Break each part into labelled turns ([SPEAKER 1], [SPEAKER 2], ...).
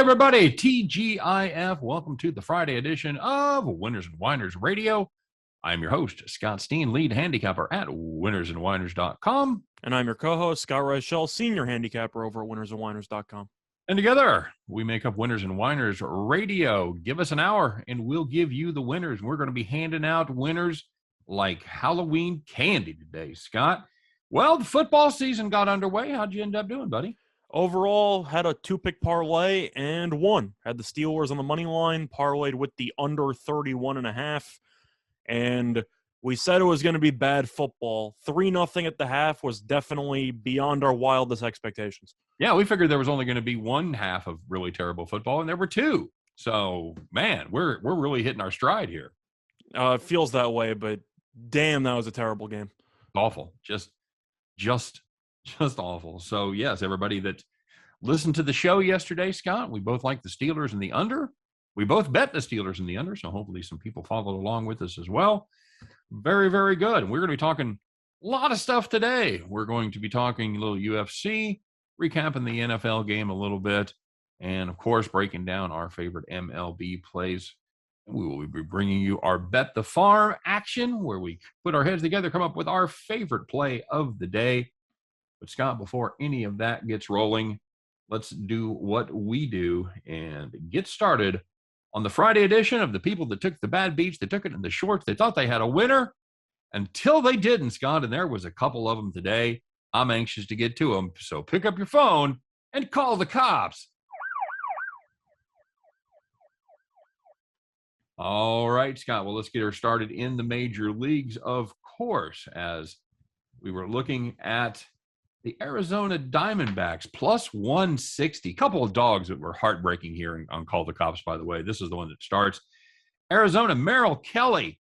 [SPEAKER 1] everybody, TGIF. Welcome to the Friday edition of Winners and Winers Radio. I'm your host, Scott Steehn, lead handicapper at winnersandwiners.com.
[SPEAKER 2] And I'm your co-host, Scott Reichel, senior handicapper over at winnersandwiners.com.
[SPEAKER 1] And together, we make up Winners and Winers Radio. Give us an hour, and we'll give you the winners. We're going to be handing out winners like Halloween candy today, Scott. Well, the football season got underway. How'd you end up doing, buddy?
[SPEAKER 2] Overall, had a two-pick parlay and won. Had the Steelers on the money line, parlayed with the under 31.5. And we said it was going to be bad football. 3-0 at the half was definitely beyond our wildest expectations.
[SPEAKER 1] Yeah, we figured there was only going to be one half of really terrible football, and there were two. So, man, we're really hitting our stride here.
[SPEAKER 2] It feels that way, but damn, that was a terrible game.
[SPEAKER 1] Awful. Just awful. So, yes, everybody that listened to the show yesterday, Scott, we both like the Steelers and the under. We both bet the Steelers in the under, so hopefully some people followed along with us as well. Very, very good. And we're going to be talking a lot of stuff today. We're going to be talking a little UFC, recapping the NFL game a little bit, and, of course, breaking down our favorite MLB plays. And we will be bringing you our Bet the Farm action, where we put our heads together, come up with our favorite play of the day. But, Scott, before any of that gets rolling, let's do what we do and get started on the Friday edition of the people that took the bad beats, that took it in the shorts. They thought they had a winner until they didn't, Scott, and there was a couple of them today. I'm anxious to get to them, so pick up your phone and call the cops. All right, Scott, well, let's get her started in the major leagues, of course, as we were looking at the Arizona Diamondbacks, plus 160. Couple of dogs that were heartbreaking here on Call the Cops, by the way. This is the one that starts. Arizona, Merrill Kelly,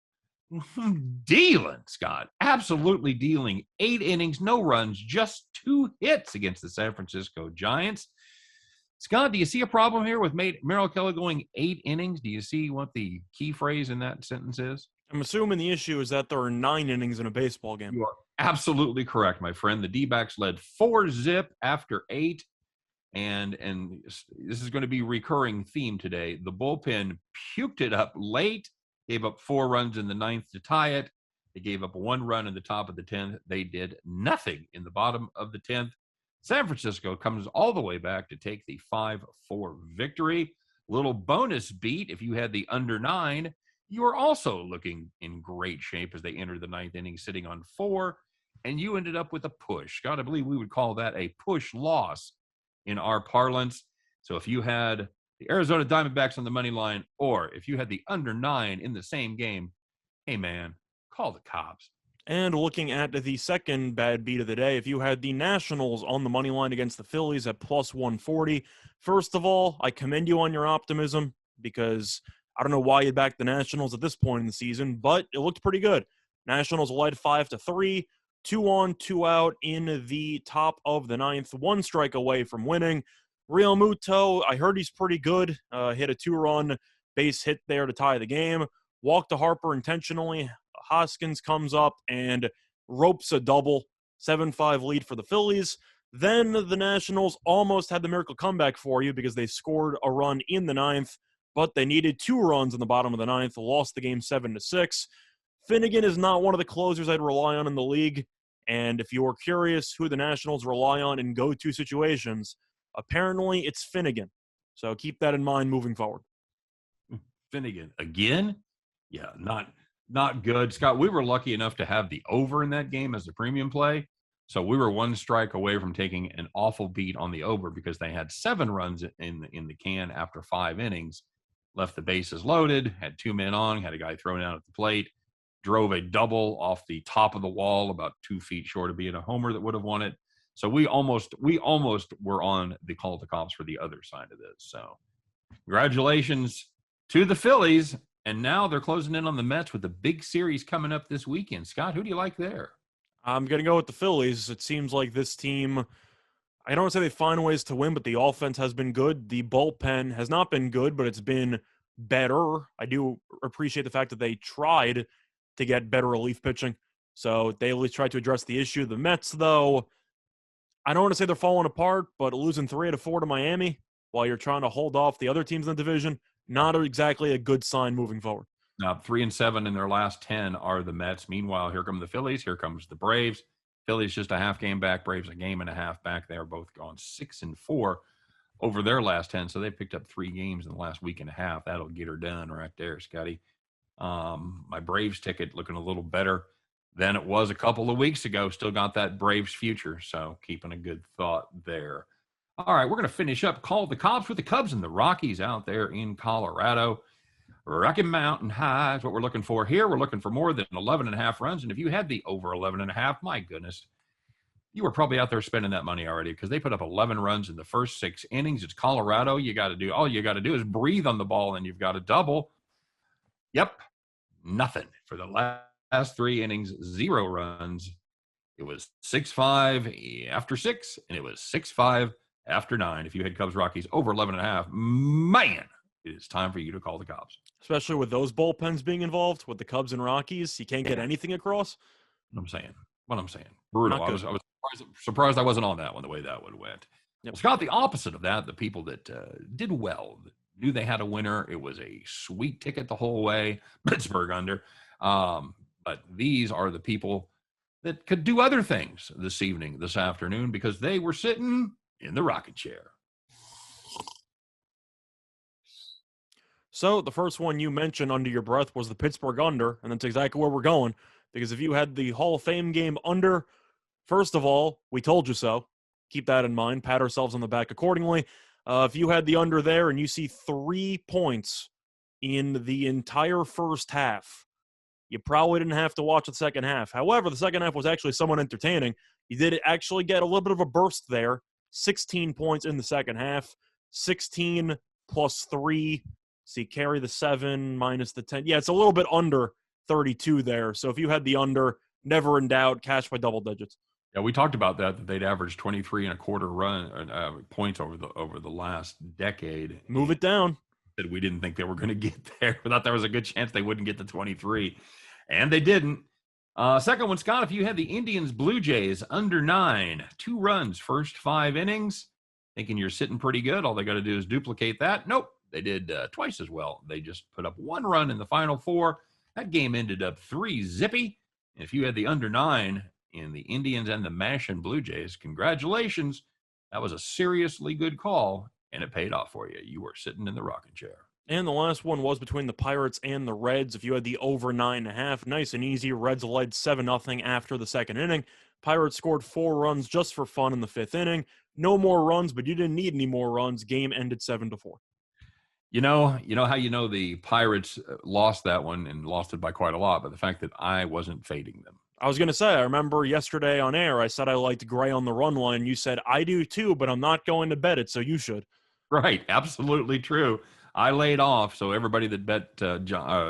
[SPEAKER 1] dealing, Scott. Absolutely dealing. 8 innings, no runs, just 2 hits against the San Francisco Giants. Scott, do you see a problem here with Merrill Kelly going 8 innings? Do you see what the key phrase in that sentence is?
[SPEAKER 2] I'm assuming the issue is that there are 9 innings in a baseball game.
[SPEAKER 1] You are absolutely correct, my friend. The D-backs led 4-0 after 8, and this is going to be a recurring theme today. The bullpen puked it up late, gave up 4 runs in the 9th to tie it. They gave up 1 run in the top of the 10th. They did nothing in the bottom of the 10th. San Francisco comes all the way back to take the 5-4 victory. Little bonus beat if you had the under 9. You are also looking in great shape as they enter the 9th inning, sitting on 4, and you ended up with a push. Scott, I believe we would call that a push loss in our parlance. So if you had the Arizona Diamondbacks on the money line, or if you had the under 9 in the same game, hey, man, call the cops.
[SPEAKER 2] And looking at the second bad beat of the day, if you had the Nationals on the money line against the Phillies at plus 140, first of all, I commend you on your optimism, because I don't know why you backed the Nationals at this point in the season, but it looked pretty good. Nationals led 5-3, 2 on, 2 out in the top of the 9th, 1 strike away from winning. Real Muto, I heard he's pretty good. Hit a 2-run base hit there to tie the game. Walked to Harper intentionally. Hoskins comes up and ropes a double. 7-5 lead for the Phillies. Then the Nationals almost had the miracle comeback for you because they scored a run in the 9th, but they needed 2 runs in the bottom of the 9th, lost the game 7-6. Finnegan is not one of the closers I'd rely on in the league, and if you were curious who the Nationals rely on in go-to situations, apparently it's Finnegan. So keep that in mind moving forward.
[SPEAKER 1] Finnegan again? Yeah, not good. Scott, we were lucky enough to have the over in that game as a premium play. So we were 1 strike away from taking an awful beat on the over because they had 7 runs in the can after 5 innings, left the bases loaded, had 2 men on, had a guy thrown out at the plate, drove a double off the top of the wall about 2 feet short of being a homer that would have won it. So we almost were on the call to cops for the other side of this. So congratulations to the Phillies. And now they're closing in on the Mets with a big series coming up this weekend. Scott, who do you like there?
[SPEAKER 2] I'm going to go with the Phillies. It seems like this team, I don't want to say they find ways to win, but the offense has been good. The bullpen has not been good, but it's been better. I do appreciate the fact that they tried to get better relief pitching. So they at least tried to address the issue. The Mets, though, I don't want to say they're falling apart, but losing 3 out of 4 to Miami, while you're trying to hold off the other teams in the division, not exactly a good sign moving forward.
[SPEAKER 1] Now, 3-7 in their last 10 are the Mets. Meanwhile, here come the Phillies. Here comes the Braves. Phillies just a half game back. Braves a game and a half back. They are both gone 6-4 over their last 10. So they picked up 3 games in the last week and a half. That'll get her done right there, Scotty. My Braves ticket looking a little better than it was a couple of weeks ago. Still got that Braves future. So keeping a good thought there. All right, we're going to finish up Call the Cops with the Cubs and the Rockies out there in Colorado. Rocky Mountain High is what we're looking for here. We're looking for more than 11.5 runs. And if you had the over 11.5, my goodness, you were probably out there spending that money already because they put up 11 runs in the first 6 innings. It's Colorado. All you got to do is breathe on the ball and you've got a double. Yep, nothing for the last 3 innings, 0 runs. It was 6-5 after 6, and it was 6-5 after 9. If you had Cubs Rockies over 11.5, man, it is time for you to call the cops.
[SPEAKER 2] Especially with those bullpens being involved with the Cubs and Rockies, you can't get anything across.
[SPEAKER 1] What I'm saying. Brutal. I was surprised I wasn't on that one the way that one went. Yep. Well, Scott, the opposite of that, the people that did well, knew they had a winner. It was a sweet ticket the whole way. Pittsburgh under. But these are the people that could do other things this afternoon, because they were sitting in the rocking chair.
[SPEAKER 2] So the first one you mentioned under your breath was the Pittsburgh under, and that's exactly where we're going. Because if you had the Hall of Fame game under, first of all, we told you so. Keep that in mind. Pat ourselves on the back accordingly. If you had the under there and you see 3 points in the entire first half, you probably didn't have to watch the second half. However, the second half was actually somewhat entertaining. You did actually get a little bit of a burst there. 16 points in the second half. 16 plus 3. So you carry the 7 minus the 10. Yeah, it's a little bit under 32 there. So if you had the under, never in doubt, cash by double digits.
[SPEAKER 1] Yeah, we talked about that they'd averaged 23.25 points over the last decade.
[SPEAKER 2] Move it down.
[SPEAKER 1] We didn't think they were going to get there. We thought there was a good chance they wouldn't get to 23, and they didn't. Second one, Scott, if you had the Indians Blue Jays under 9, 2 runs, first 5 innings, thinking you're sitting pretty good. All they got to do is duplicate that. Nope, they did twice as well. They just put up 1 run in the final 4. That game ended up 3-0. And if you had the under 9 in the Indians and the Mashing Blue Jays, congratulations. That was a seriously good call, and it paid off for you. You were sitting in the rocking chair.
[SPEAKER 2] And the last one was between the Pirates and the Reds. If you had the over 9.5, nice and easy. Reds led 7-0 after the second inning. Pirates scored 4 runs just for fun in the 5th inning. No more runs, but you didn't need any more runs. Game ended 7-4.
[SPEAKER 1] You know how the Pirates lost that one and lost it by quite a lot, but the fact that I wasn't fading them.
[SPEAKER 2] I was going to say, I remember yesterday on air, I said I liked Gray on the run line. You said, I do too, but I'm not going to bet it, so you should.
[SPEAKER 1] Right, absolutely true. I laid off, so everybody that bet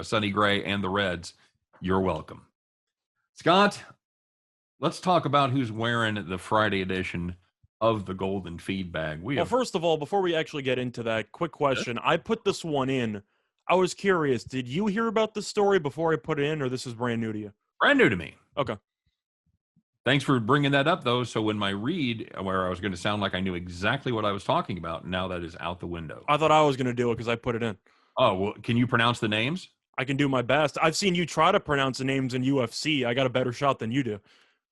[SPEAKER 1] Sonny Gray and the Reds, you're welcome. Scott, let's talk about who's wearing the Friday edition of the Golden Feed Bag.
[SPEAKER 2] Well, first of all, before we actually get into that, quick question. I put this one in. I was curious, did you hear about this story before I put it in, or this is brand new to you?
[SPEAKER 1] Brand new to me.
[SPEAKER 2] Okay.
[SPEAKER 1] Thanks for bringing that up, though. So when my read, where I was going to sound like I knew exactly what I was talking about, now that is out the window.
[SPEAKER 2] I thought I was going to do it because I put it in.
[SPEAKER 1] Oh, well, can you pronounce the names?
[SPEAKER 2] I can do my best. I've seen you try to pronounce the names in UFC. I got a better shot than you do.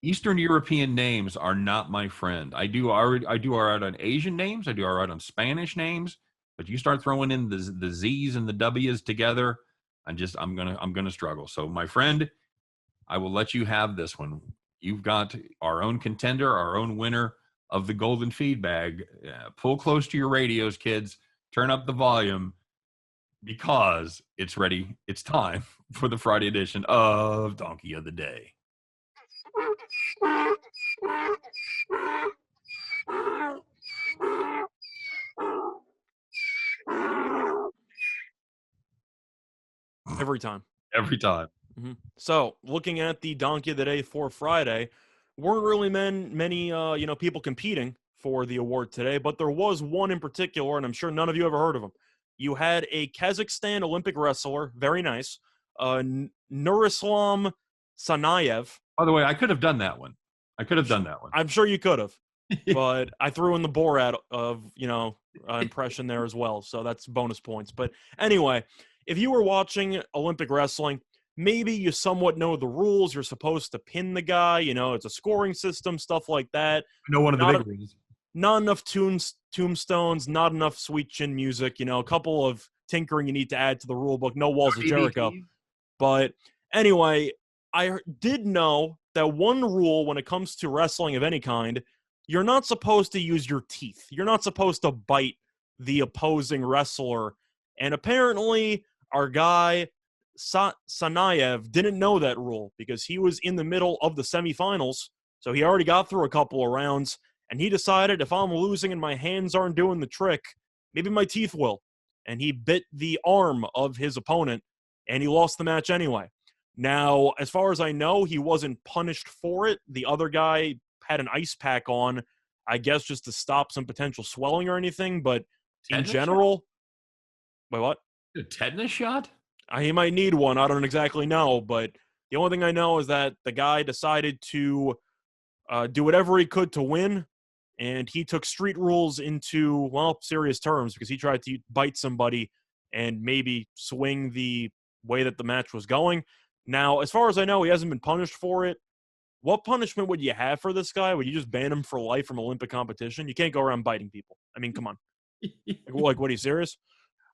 [SPEAKER 1] Eastern European names are not my friend. I do all right on Asian names. I do all right on Spanish names. But you start throwing in the Z's and the W's together, I'm gonna struggle. So, my friend, I will let you have this one. You've got our own contender, our own winner of the Golden Feed Bag. Pull close to your radios, kids. Turn up the volume, because it's ready. It's time for the Friday edition of Donkey of the Day.
[SPEAKER 2] Every time. Mm-hmm. So, looking at the Donkey of the Day for Friday, weren't really many people competing for the award today, but there was one in particular, and I'm sure none of you ever heard of him. You had a Kazakhstan Olympic wrestler, very nice, Nurislam Sanayev.
[SPEAKER 1] By the way, I could have done that one.
[SPEAKER 2] I'm sure you could have. but I threw in the Borat of, impression there as well. So that's bonus points. But anyway, if you were watching Olympic wrestling, maybe you somewhat know the rules. You're supposed to pin the guy. It's a scoring system, stuff like that.
[SPEAKER 1] No, one of the
[SPEAKER 2] Not
[SPEAKER 1] big rules.
[SPEAKER 2] Not enough tombstones, not enough sweet chin music, a couple of tinkering you need to add to the rule book. No Walls of Jericho. But anyway, I did know that one rule when it comes to wrestling of any kind, you're not supposed to use your teeth. You're not supposed to bite the opposing wrestler. And apparently, our guy, Sanayev, didn't know that rule because he was in the middle of the semifinals. So he already got through a couple of rounds. And he decided, if I'm losing and my hands aren't doing the trick, maybe my teeth will. And he bit the arm of his opponent, and he lost the match anyway. Now, as far as I know, he wasn't punished for it. The other guy had an ice pack on, I guess just to stop some potential swelling or anything. But in general, wait, what?
[SPEAKER 1] A tetanus shot?
[SPEAKER 2] He might need one. I don't exactly know. But the only thing I know is that the guy decided to do whatever he could to win. And he took street rules into, serious terms because he tried to bite somebody and maybe swing the way that the match was going. Now, as far as I know, he hasn't been punished for it. What punishment would you have for this guy? Would you just ban him for life from Olympic competition? You can't go around biting people. I mean, come on. What, are you serious?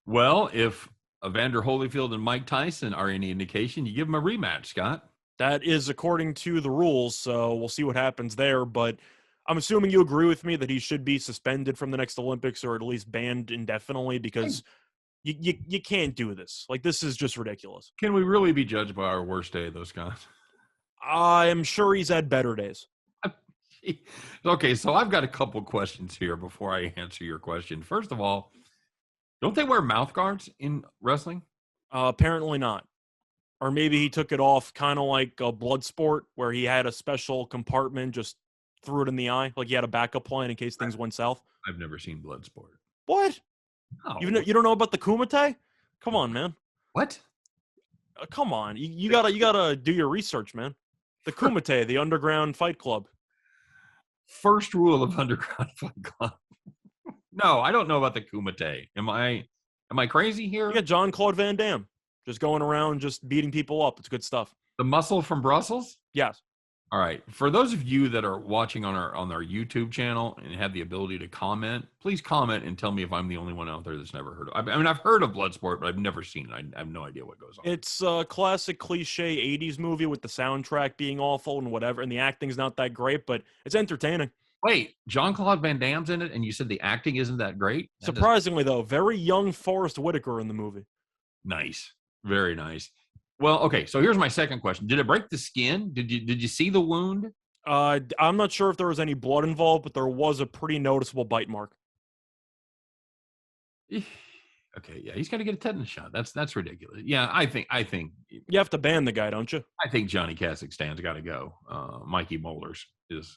[SPEAKER 1] Well, if Evander Holyfield and Mike Tyson are any indication, you give him a rematch, Scott.
[SPEAKER 2] That is according to the rules, so we'll see what happens there. But I'm assuming you agree with me that he should be suspended from the next Olympics or at least banned indefinitely because you can't do this. Like, this is just ridiculous.
[SPEAKER 1] Can we really be judged by our worst day, though, Scott?
[SPEAKER 2] I am sure he's had better days.
[SPEAKER 1] Okay, so I've got a couple questions here before I answer your question. First of all, don't they wear mouth guards in wrestling?
[SPEAKER 2] Apparently not. Or maybe he took it off kind of like a blood sport where he had a special compartment, just threw it in the eye, like he had a backup plan in case things went south.
[SPEAKER 1] I've never seen Bloodsport.
[SPEAKER 2] What?
[SPEAKER 1] No.
[SPEAKER 2] You don't know about the Kumite? Come on, man.
[SPEAKER 1] What?
[SPEAKER 2] Come on. You gotta do your research, man. The Kumite, the underground fight club.
[SPEAKER 1] First rule of underground fight club. No, I don't know about the Kumite. Am I crazy here?
[SPEAKER 2] You got Jean-Claude Van Damme just going around just beating people up. It's good stuff.
[SPEAKER 1] The muscle from Brussels?
[SPEAKER 2] Yes.
[SPEAKER 1] All right. For those of you that are watching on our YouTube channel and have the ability to comment, please comment and tell me if I'm the only one out there that's never heard of it. I mean, I've heard of Bloodsport, but I've never seen it. I have no idea what goes on.
[SPEAKER 2] It's a classic cliche 80s movie with the soundtrack being awful and whatever, and the acting's not that great, but it's entertaining.
[SPEAKER 1] Wait, Jean-Claude Van Damme's in it, and you said the acting isn't that great?
[SPEAKER 2] Surprisingly, though, very young Forrest Whitaker in the movie.
[SPEAKER 1] Nice. Very nice. Well, okay, so here's my second question. Did it break the skin? Did you see the wound?
[SPEAKER 2] I'm not sure if there was any blood involved, but there was a pretty noticeable bite mark.
[SPEAKER 1] Okay, yeah, he's got to get a tetanus shot. That's ridiculous. Yeah, I think
[SPEAKER 2] you have to ban the guy, don't you?
[SPEAKER 1] I think Johnny Kazakhstan's got to go. Mikey Molders is.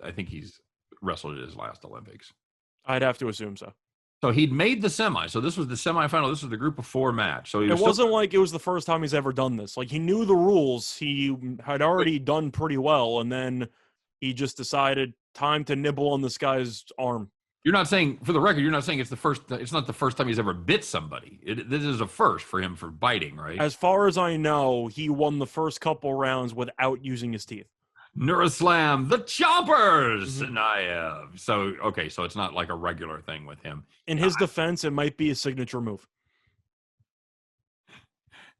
[SPEAKER 1] I think he's wrestled at his last Olympics.
[SPEAKER 2] I'd have to assume so.
[SPEAKER 1] So he'd made the semi. So this was the semifinal. This was the group of 4 match. So
[SPEAKER 2] it wasn't like it was the first time he's ever done this. Like, he knew the rules. He had already done pretty well, and then he just decided time to nibble on this guy's arm.
[SPEAKER 1] You're not saying, for the record, you're not saying it's the first. It's not the first time he's ever bit somebody. This is a first for him for biting, right?
[SPEAKER 2] As far as I know, he won the first couple rounds without using his teeth.
[SPEAKER 1] Neuroslam, the choppers, Nayev. So, okay, so it's not like a regular thing with him.
[SPEAKER 2] In his defense, it might be a signature move.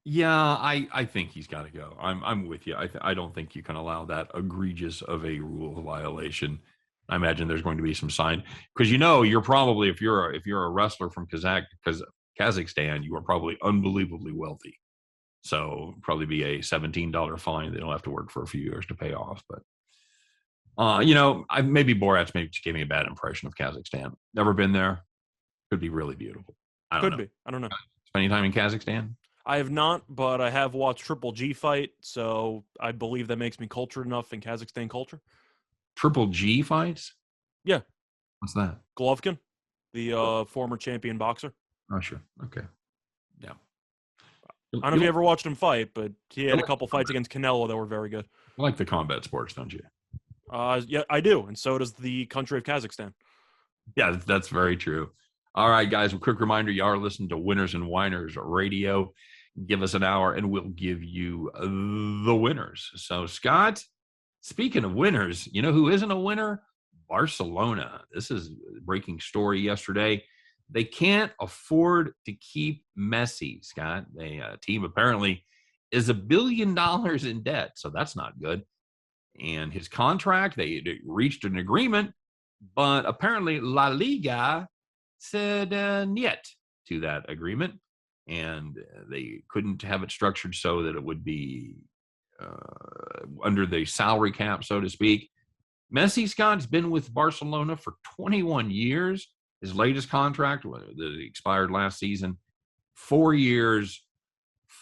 [SPEAKER 1] Yeah, I think he's got to go. I'm with you. I don't think you can allow that egregious of a rule violation. I imagine there's going to be some sign because you're probably if you're a wrestler from Kazakhstan, you are probably unbelievably wealthy. So probably be a $17 fine. They don't have to work for a few years to pay off. But maybe Borat's maybe just gave me a bad impression of Kazakhstan. Never been there. Could be really beautiful. I don't know.
[SPEAKER 2] I don't know.
[SPEAKER 1] Spending time in Kazakhstan?
[SPEAKER 2] I have not, but I have watched Triple G fight, so I believe that makes me cultured enough in Kazakhstan culture. Triple
[SPEAKER 1] G fights?
[SPEAKER 2] Yeah.
[SPEAKER 1] What's that?
[SPEAKER 2] Golovkin, the former champion boxer.
[SPEAKER 1] Oh, sure. Okay. Yeah.
[SPEAKER 2] I don't know if you ever watched him fight, but he had a couple fights against Canelo that were very good.
[SPEAKER 1] You like the combat sports, don't you?
[SPEAKER 2] Yeah, I do, and so does the country of Kazakhstan.
[SPEAKER 1] Yeah, that's very true. All right, guys, a quick reminder, you are listening to Winners and Winers Radio. Give us an hour and we'll give you the winners. So, Scott, speaking of winners, you know who isn't a winner? Barcelona. This is a breaking story yesterday. They can't afford to keep Messi, Scott. The team apparently is $1 billion in debt, so that's not good. And his contract, they reached an agreement, but apparently La Liga said niet to that agreement, and they couldn't have it structured so that it would be under the salary cap, so to speak. Messi, Scott's been with Barcelona for 21 years. His latest contract that expired last season, 4 years,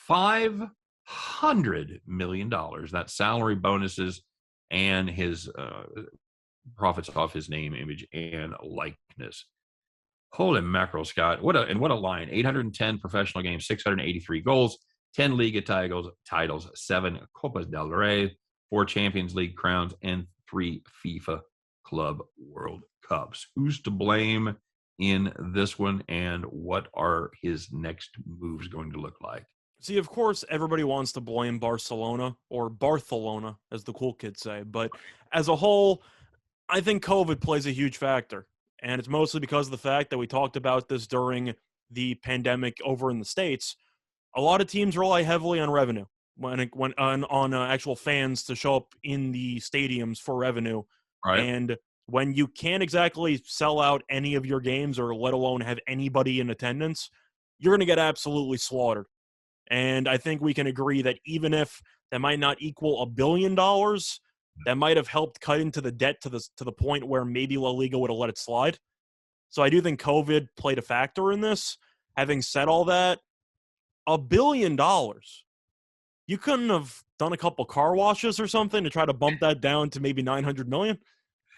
[SPEAKER 1] $500 million. That's salary, bonuses, and his profits off his name, image, and likeness. Holy mackerel, Scott. What a line. 810 professional games, 683 goals, 10 Liga titles, 7 Copas del Rey, 4 Champions League crowns, and 3 FIFA Club World Cups. Who's to blame in this one, and what are his next moves going to look like?
[SPEAKER 2] See, of course, everybody wants to blame Barcelona, or Barcelona, as the cool kids say. But as a whole, I think COVID plays a huge factor. And it's mostly because of the fact that we talked about this during the pandemic over in the States. A lot of teams rely heavily on revenue, on actual fans to show up in the stadiums for revenue.
[SPEAKER 1] Right.
[SPEAKER 2] And when you can't exactly sell out any of your games, or let alone have anybody in attendance, you're going to get absolutely slaughtered. And I think we can agree that even if that might not equal $1 billion, that might have helped cut into the debt to the point where maybe La Liga would have let it slide. So I do think COVID played a factor in this. Having said all that, $1 billion. You couldn't have done a couple car washes or something to try to bump that down to maybe 900 million?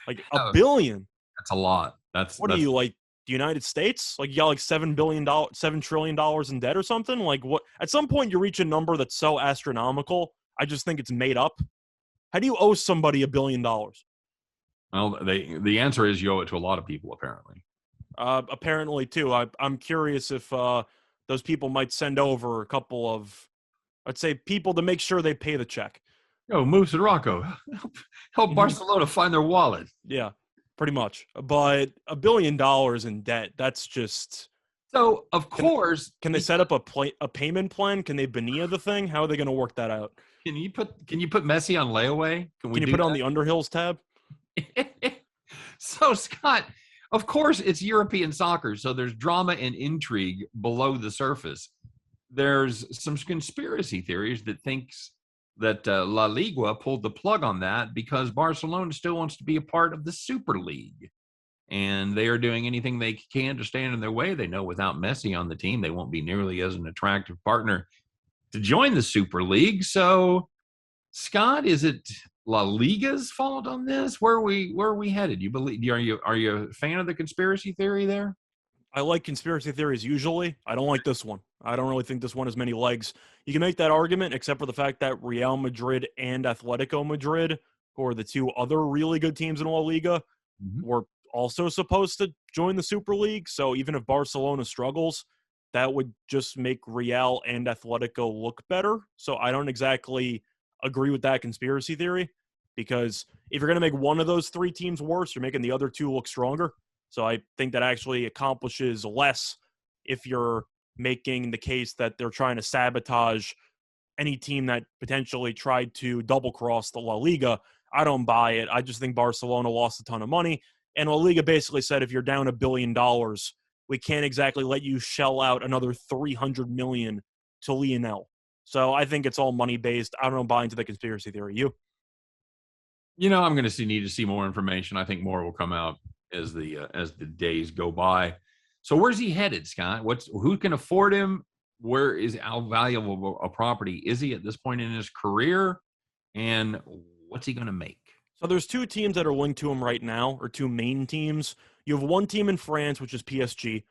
[SPEAKER 2] Like $1 billion.
[SPEAKER 1] That's a lot.
[SPEAKER 2] What are you, like the United States? Like you got like $7 trillion in debt or something? Like what? At some point you reach a number that's so astronomical, I just think it's made up. How do you owe somebody $1 billion?
[SPEAKER 1] Well, the answer is you owe it to a lot of people, apparently.
[SPEAKER 2] Apparently, too. I'm curious if those people might send over a couple of, let's say, people to make sure they pay the check.
[SPEAKER 1] Yo, move to Rocco. Help Barcelona find their wallet.
[SPEAKER 2] Yeah, pretty much. But $1 billion in debt, that's just...
[SPEAKER 1] So, of course...
[SPEAKER 2] Can they set up a payment plan? Can they Bonilla the thing? How are they going to work that out?
[SPEAKER 1] Can you put Messi on layaway?
[SPEAKER 2] Can you put it on the Underhills tab?
[SPEAKER 1] So, Scott, of course, it's European soccer, so there's drama and intrigue below the surface. There's some conspiracy theories that thinks that La Liga pulled the plug on that because Barcelona still wants to be a part of the Super League. And they are doing anything they can to stand in their way. They know without Messi on the team, they won't be nearly as an attractive partner to join the Super League. So, Scott, is it La Liga's fault on this? Where are we headed? Are you a fan of the conspiracy theory there?
[SPEAKER 2] I like conspiracy theories usually. I don't like this one. I don't really think this one has many legs. You can make that argument, except for the fact that Real Madrid and Atletico Madrid, who are the two other really good teams in La Liga, were also supposed to join the Super League. So even if Barcelona struggles, that would just make Real and Atletico look better. So I don't exactly agree with that conspiracy theory, because if you're going to make one of those three teams worse, you're making the other two look stronger. So I think that actually accomplishes less if you're making the case that they're trying to sabotage any team that potentially tried to double-cross the La Liga. I don't buy it. I just think Barcelona lost a ton of money. And La Liga basically said, if you're down $1 billion, we can't exactly let you shell out another $300 million to Lionel. So I think it's all money-based. I don't buy into the conspiracy theory. You?
[SPEAKER 1] I'm going to need to see more information. I think more will come out as the days go by. So where's he headed, Scott? Who can afford him? How valuable a property is he at this point in his career? And what's he going to make?
[SPEAKER 2] So there's two teams that are linked to him right now, or two main teams. You have one team in France, which is PSG,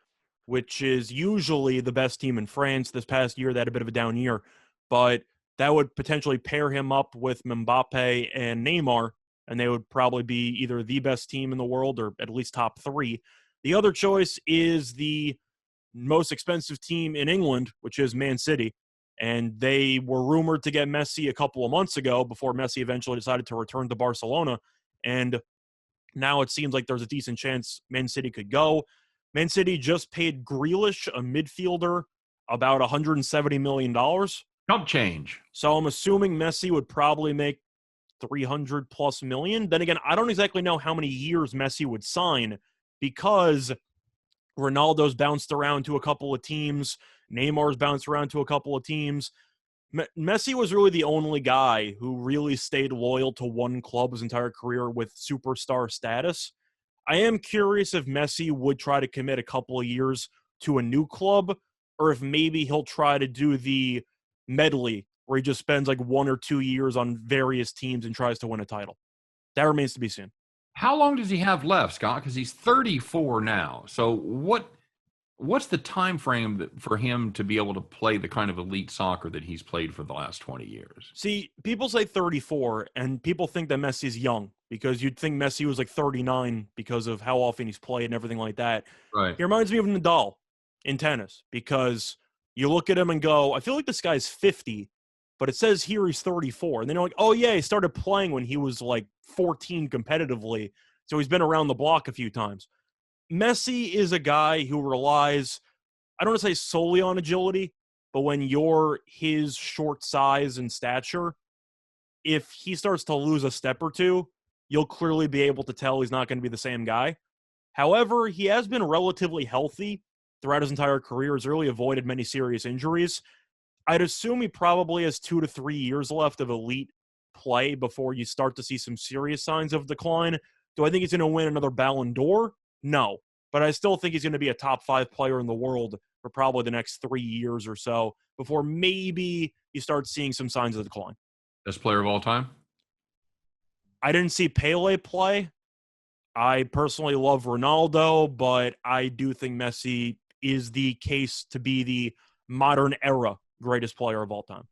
[SPEAKER 2] which is usually the best team in France. This past year, they had a bit of a down year, but that would potentially pair him up with Mbappe and Neymar, and they would probably be either the best team in the world or at least top 3. The other choice is the most expensive team in England, which is Man City. And they were rumored to get Messi a couple of months ago before Messi eventually decided to return to Barcelona. And now it seems like there's a decent chance Man City could go. Man City just paid Grealish, a midfielder, about $170 million.
[SPEAKER 1] Chump change.
[SPEAKER 2] So I'm assuming Messi would probably make 300 plus million. Then again, I don't exactly know how many years Messi would sign because Ronaldo's bounced around to a couple of teams. Neymar's bounced around to a couple of teams. Messi was really the only guy who really stayed loyal to one club his entire career with superstar status. I am curious if Messi would try to commit a couple of years to a new club, or if maybe he'll try to do the medley where he just spends like 1 or 2 years on various teams and tries to win a title. That remains to be seen.
[SPEAKER 1] How long does he have left, Scott? Because he's 34 now. So what's the time frame for him to be able to play the kind of elite soccer that he's played for the last 20 years?
[SPEAKER 2] See, people say 34, and people think that Messi's young because you'd think Messi was like 39 because of how often he's played and everything like that.
[SPEAKER 1] Right.
[SPEAKER 2] He reminds me of Nadal in tennis because you look at him and go, I feel like this guy's 50, but it says here he's 34. And then you're like, oh, yeah, he started playing when he was like 14 competitively, so he's been around the block a few times. Messi is a guy who relies, I don't want to say solely on agility, but when you're his short size and stature, if he starts to lose a step or two, you'll clearly be able to tell he's not going to be the same guy. However, he has been relatively healthy throughout his entire career. He's really avoided many serious injuries. I'd assume he probably has 2 to 3 years left of elite play before you start to see some serious signs of decline. Do I think he's going to win another Ballon d'Or? No. But I still think he's going to be a top 5 player in the world for probably the next 3 years or so before maybe you start seeing some signs of decline.
[SPEAKER 1] Best player of all time?
[SPEAKER 2] I didn't see Pele play. I personally love Ronaldo, but I do think Messi is the case to be the modern era greatest player of all time.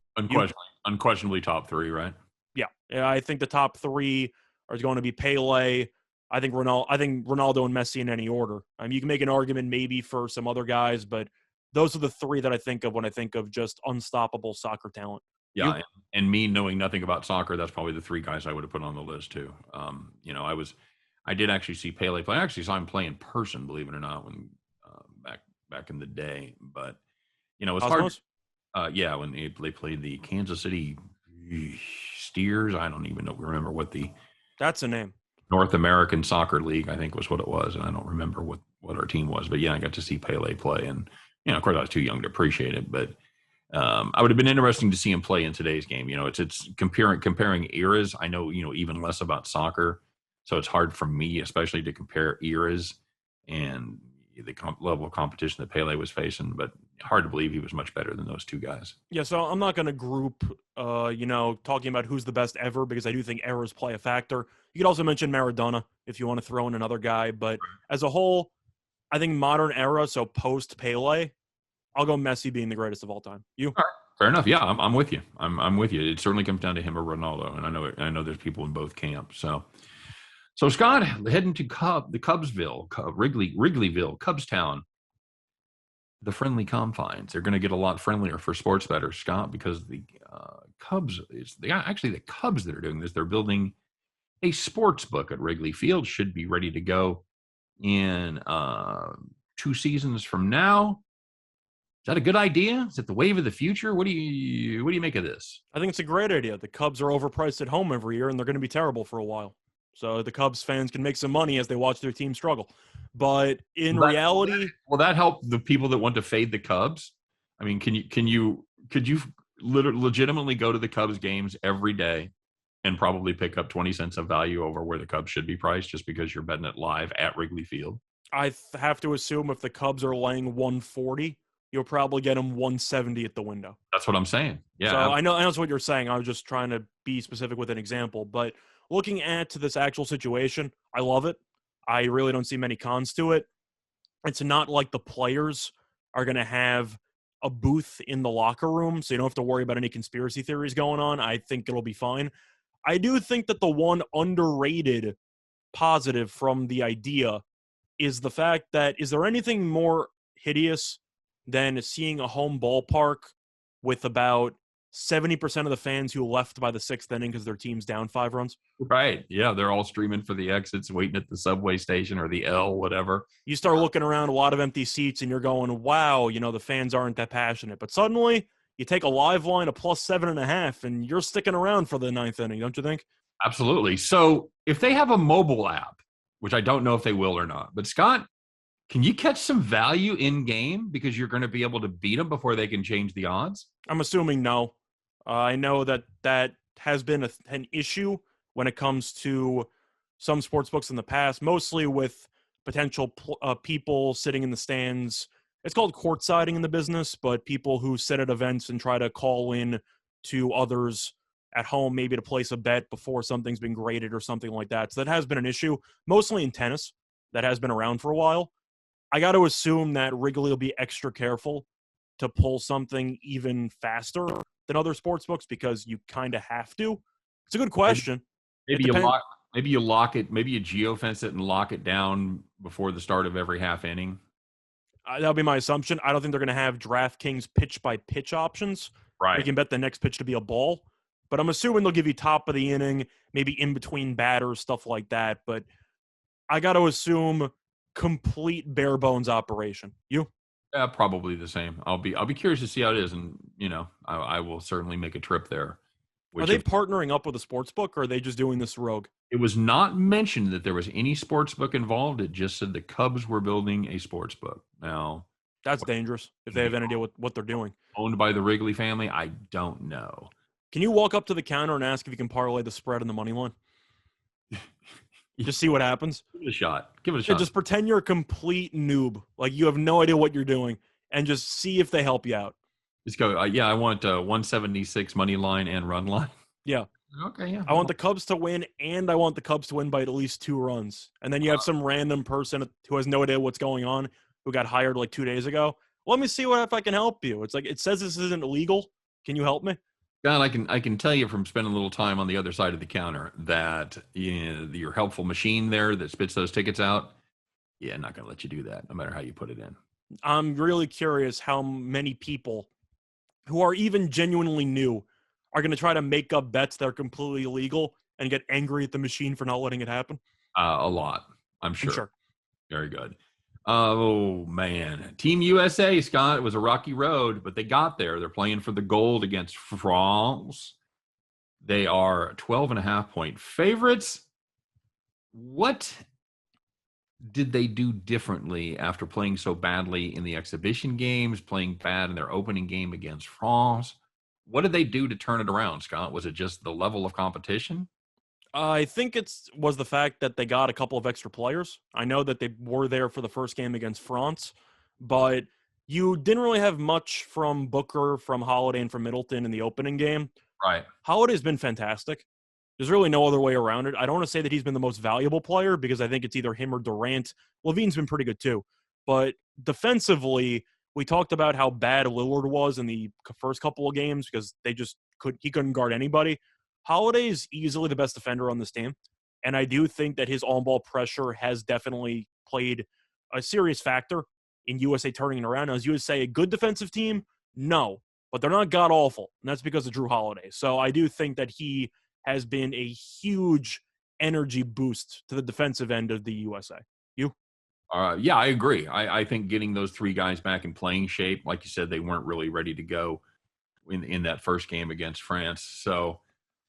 [SPEAKER 1] Unquestionably top 3, right?
[SPEAKER 2] Yeah. I think the top 3 are going to be Pele. I think Ronaldo and Messi in any order. I mean, you can make an argument maybe for some other guys, but those are the 3 that I think of when I think of just unstoppable soccer talent.
[SPEAKER 1] Yeah, and me knowing nothing about soccer, that's probably the 3 guys I would have put on the list too. I did actually see Pele play. I actually saw him play in person, believe it or not, when back in the day. But it's
[SPEAKER 2] Cosmos?
[SPEAKER 1] hard. When they played the Kansas City Steers. I don't even remember what
[SPEAKER 2] That's a name.
[SPEAKER 1] North American Soccer League, I think, was what it was, and I don't remember what our team was. But yeah, I got to see Pele play, and of course, I was too young to appreciate it, but. I would have been interesting to see him play in today's game. It's comparing eras. I know, even less about soccer, so it's hard for me, especially to compare eras and the level of competition that Pele was facing. But hard to believe he was much better than those 2 guys.
[SPEAKER 2] Yeah, so I'm not going to group, talking about who's the best ever because I do think eras play a factor. You could also mention Maradona if you want to throw in another guy, but as a whole, I think modern era, so post Pele. I'll go Messi being the greatest of all time. You?
[SPEAKER 1] All right. Fair enough. Yeah, I'm with you. I'm with you. It certainly comes down to him or Ronaldo, and I know there's people in both camps. So Scott, heading to the Cubsville, Wrigleyville, Cubstown, the friendly confines. They're going to get a lot friendlier for sports bettors, Scott, because the Cubs the Cubs that are doing this. They're building a sports book at Wrigley Field. Should be ready to go in 2 seasons from now. Is that a good idea? Is it the wave of the future? What do you make of this?
[SPEAKER 2] I think it's a great idea. The Cubs are overpriced at home every year, and they're going to be terrible for a while. So the Cubs fans can make some money as they watch their team struggle. But in reality,
[SPEAKER 1] will that help the people that want to fade the Cubs? I mean, could you legitimately go to the Cubs games every day and probably pick up 20 cents of value over where the Cubs should be priced just because you're betting it live at Wrigley Field?
[SPEAKER 2] I have to assume if the Cubs are laying 140, you'll probably get them 170 at the window.
[SPEAKER 1] That's what I'm saying. Yeah.
[SPEAKER 2] So I know that's what you're saying. I was just trying to be specific with an example. But looking at this actual situation, I love it. I really don't see many cons to it. It's not like the players are going to have a booth in the locker room, so you don't have to worry about any conspiracy theories going on. I think it'll be fine. I do think that the one underrated positive from the idea is the fact that is there anything more hideous than seeing a home ballpark with about 70% of the fans who left by the sixth inning because their team's down 5 runs?
[SPEAKER 1] Right. Yeah, they're all streaming for the exits, waiting at the subway station or the L, whatever.
[SPEAKER 2] You start looking around, a lot of empty seats, and you're going, wow, the fans aren't that passionate. But suddenly, you take a live line of plus 7.5, and you're sticking around for the ninth inning, don't you think?
[SPEAKER 1] Absolutely. So if they have a mobile app, which I don't know if they will or not, but Scott, can you catch some value in game because you're going to be able to beat them before they can change the odds?
[SPEAKER 2] I'm assuming no. I know that has been an issue when it comes to some sports books in the past, mostly with potential people sitting in the stands. It's called courtsiding in the business, but people who sit at events and try to call in to others at home, maybe to place a bet before something's been graded or something like that. So that has been an issue, mostly in tennis. That has been around for a while. I got to assume that Wrigley will be extra careful to pull something even faster than other sports books because you kind of have to. It's a good question.
[SPEAKER 1] Maybe you lock it. Maybe you geofence it and lock it down before the start of every half inning.
[SPEAKER 2] That'll be my assumption. I don't think they're going to have DraftKings pitch by pitch options.
[SPEAKER 1] Right.
[SPEAKER 2] You can bet the next pitch to be a ball, but I'm assuming they'll give you top of the inning, maybe in between batters, stuff like that. But I got to assume complete bare bones operation. You?
[SPEAKER 1] Yeah, probably the same. I'll be curious to see how it is, and I will certainly make a trip there.
[SPEAKER 2] Are they partnering up with a sports book, or are they just doing this rogue?
[SPEAKER 1] It was not mentioned that there was any sports book involved. It just said the Cubs were building a sports book. Now,
[SPEAKER 2] that's dangerous if they have any idea what they're doing.
[SPEAKER 1] Owned by the Wrigley family? I don't know.
[SPEAKER 2] Can you walk up to the counter and ask if you can parlay the spread and the money line? Just see what happens.
[SPEAKER 1] Give it a shot. Yeah,
[SPEAKER 2] just pretend you're a complete noob, like you have no idea what you're doing, and just see if they help you out.
[SPEAKER 1] Just go. I want 176 money line and run line.
[SPEAKER 2] Yeah.
[SPEAKER 1] Okay. Yeah.
[SPEAKER 2] I want the Cubs to win, and I want the Cubs to win by at least 2 runs. And then you have some random person who has no idea what's going on, who got hired like 2 days ago. Let me see if I can help you. It's like it says this isn't illegal. Can you help me?
[SPEAKER 1] God, I can tell you from spending a little time on the other side of the counter that your helpful machine there that spits those tickets out, not going to let you do that, no matter how you put it in.
[SPEAKER 2] I'm really curious how many people who are even genuinely new are going to try to make up bets that are completely illegal and get angry at the machine for not letting it happen.
[SPEAKER 1] A lot, I'm sure. Very good. Oh, man. Team USA, Scott, it was a rocky road, but they got there. They're playing for the gold against France. They are 12.5-point favorites. What did they do differently after playing so badly in the exhibition games, playing bad in their opening game against France? What did they do to turn it around, Scott? Was it just the level of competition?
[SPEAKER 2] I think it was the fact that they got a couple of extra players. I know that they were there for the first game against France, but you didn't really have much from Booker, from Holiday, and from Middleton in the opening game.
[SPEAKER 1] Right.
[SPEAKER 2] Holiday's been fantastic. There's really no other way around it. I don't want to say that he's been the most valuable player because I think it's either him or Durant. Levine's been pretty good too. But defensively, we talked about how bad Lillard was in the first couple of games because he couldn't guard anybody. Holiday is easily the best defender on this team, and I do think that his on-ball pressure has definitely played a serious factor in USA turning it around. Now, is USA a good defensive team? No, but they're not god-awful, and that's because of Drew Holiday. So I do think that he has been a huge energy boost to the defensive end of the USA. You?
[SPEAKER 1] Yeah, I agree. I think getting those 3 guys back in playing shape, like you said, they weren't really ready to go in that first game against France. So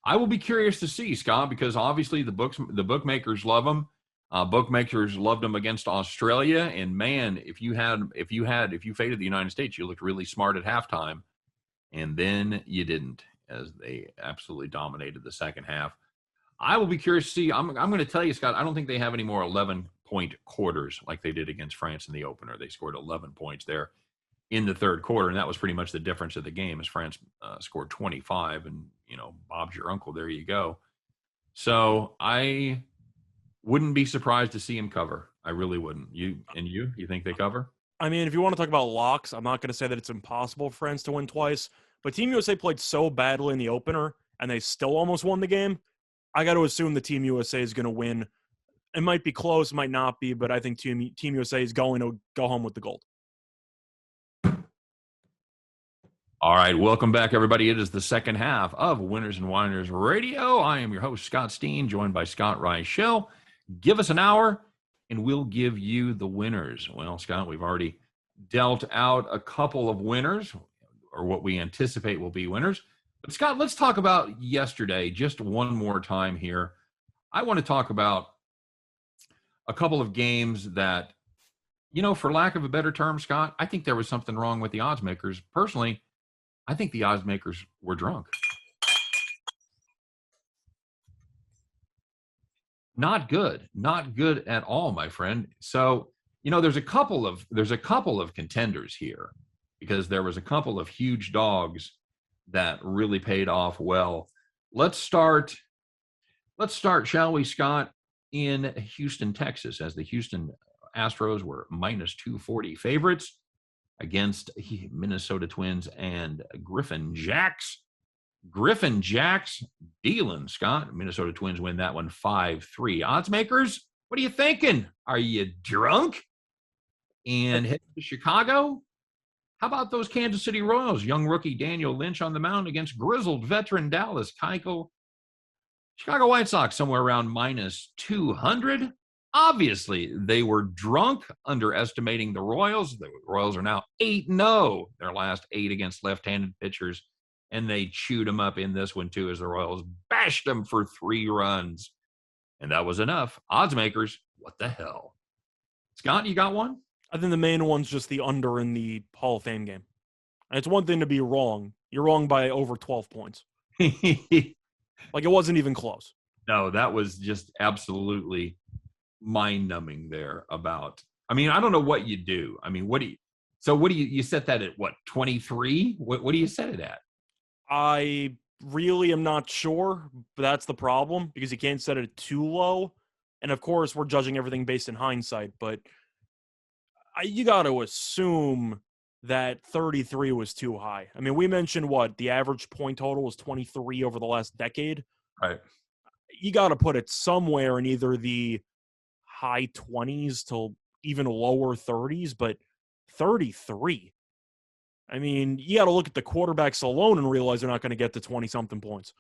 [SPEAKER 1] I will be curious to see, Scott, because obviously the bookmakers love them. Bookmakers loved them against Australia, and man, if you faded the United States, you looked really smart at halftime, and then you didn't, as they absolutely dominated the second half. I will be curious to see. I'm going to tell you, Scott, I don't think they have any more 11-point quarters like they did against France in the opener. They scored 11 points there in the third quarter, and that was pretty much the difference of the game as France scored 25, and, Bob's your uncle. There you go. So I wouldn't be surprised to see him cover. I really wouldn't. You think they cover?
[SPEAKER 2] I mean, if you want to talk about locks, I'm not going to say that it's impossible for France to win twice, but Team USA played so badly in the opener, and they still almost won the game. I got to assume the Team USA is going to win. It might be close, might not be, but I think Team USA is going to go home with the gold.
[SPEAKER 1] All right, welcome back, everybody. It is the second half of Winners and Whiners Radio. I am your host, Scott Steehn, joined by Scott Reichel. Give us an hour, and we'll give you the winners. Well, Scott, we've already dealt out a couple of winners, or what we anticipate will be winners. But, Scott, let's talk about yesterday just one more time here. I want to talk about a couple of games that, for lack of a better term, Scott, I think there was something wrong with the odds makers. Personally, I think the odds makers were drunk. Not good at all, my friend. So, there's a couple of contenders here, because there was a couple of huge dogs that really paid off well. Let's start, shall we, Scott, in Houston, Texas, as the Houston Astros were minus 240 favorites against Minnesota Twins and Griffin Jacks. Griffin Jacks dealing, Scott. Minnesota Twins win that one 5-3. Odds makers, what are you thinking? Are you drunk? And heading to Chicago? How about those Kansas City Royals? Young rookie Daniel Lynch on the mound against grizzled veteran Dallas Keuchel. Chicago White Sox somewhere around minus 200. Obviously, they were drunk, underestimating the Royals. The Royals are now 8-0, their last 8 against left-handed pitchers, and they chewed them up in this one, too, as the Royals bashed them for 3 runs. And that was enough. Odds makers, what the hell? Scott, you got one?
[SPEAKER 2] I think the main one's just the under in the Hall of Fame game. And it's one thing to be wrong. You're wrong by over 12 points. Like, it wasn't even close.
[SPEAKER 1] No, that was just absolutely mind-numbing there about, I don't know what you do. What do you set that at, what, 23? What do you set it at?
[SPEAKER 2] I really am not sure, but that's the problem, because you can't set it too low. And of course, we're judging everything based in hindsight, but you got to assume that 33 was too high. We mentioned the average point total was 23 over the last decade.
[SPEAKER 1] Right.
[SPEAKER 2] You got to put it somewhere in either the high 20s to even lower 30s, but 33. You got to look at the quarterbacks alone and realize they're not going to get to 20-something points.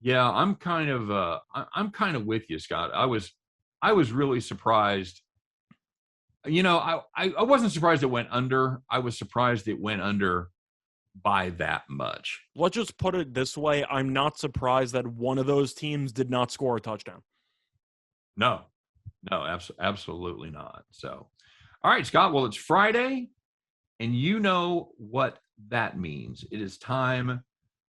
[SPEAKER 1] Yeah, I'm kind of with you, Scott. I was really surprised. I wasn't surprised it went under. I was surprised it went under by that much.
[SPEAKER 2] Let's just put it this way. I'm not surprised that one of those teams did not score a touchdown.
[SPEAKER 1] No, absolutely not. So, all right, Scott. Well, it's Friday, and you know what that means. It is time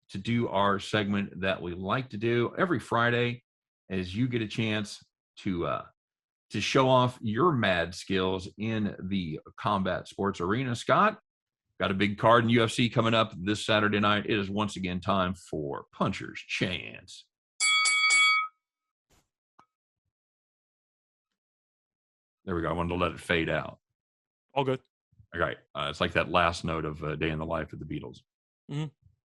[SPEAKER 1] to do our segment that we like to do every Friday, as you get a chance to show off your mad skills in the combat sports arena. Scott, got a big card in UFC coming up this Saturday night. It is once again time for Puncher's Chance. There we go. I wanted to let it fade out.
[SPEAKER 2] All good.
[SPEAKER 1] All right. It's like that last note of Day in the Life of the Beatles.
[SPEAKER 2] Mm-hmm.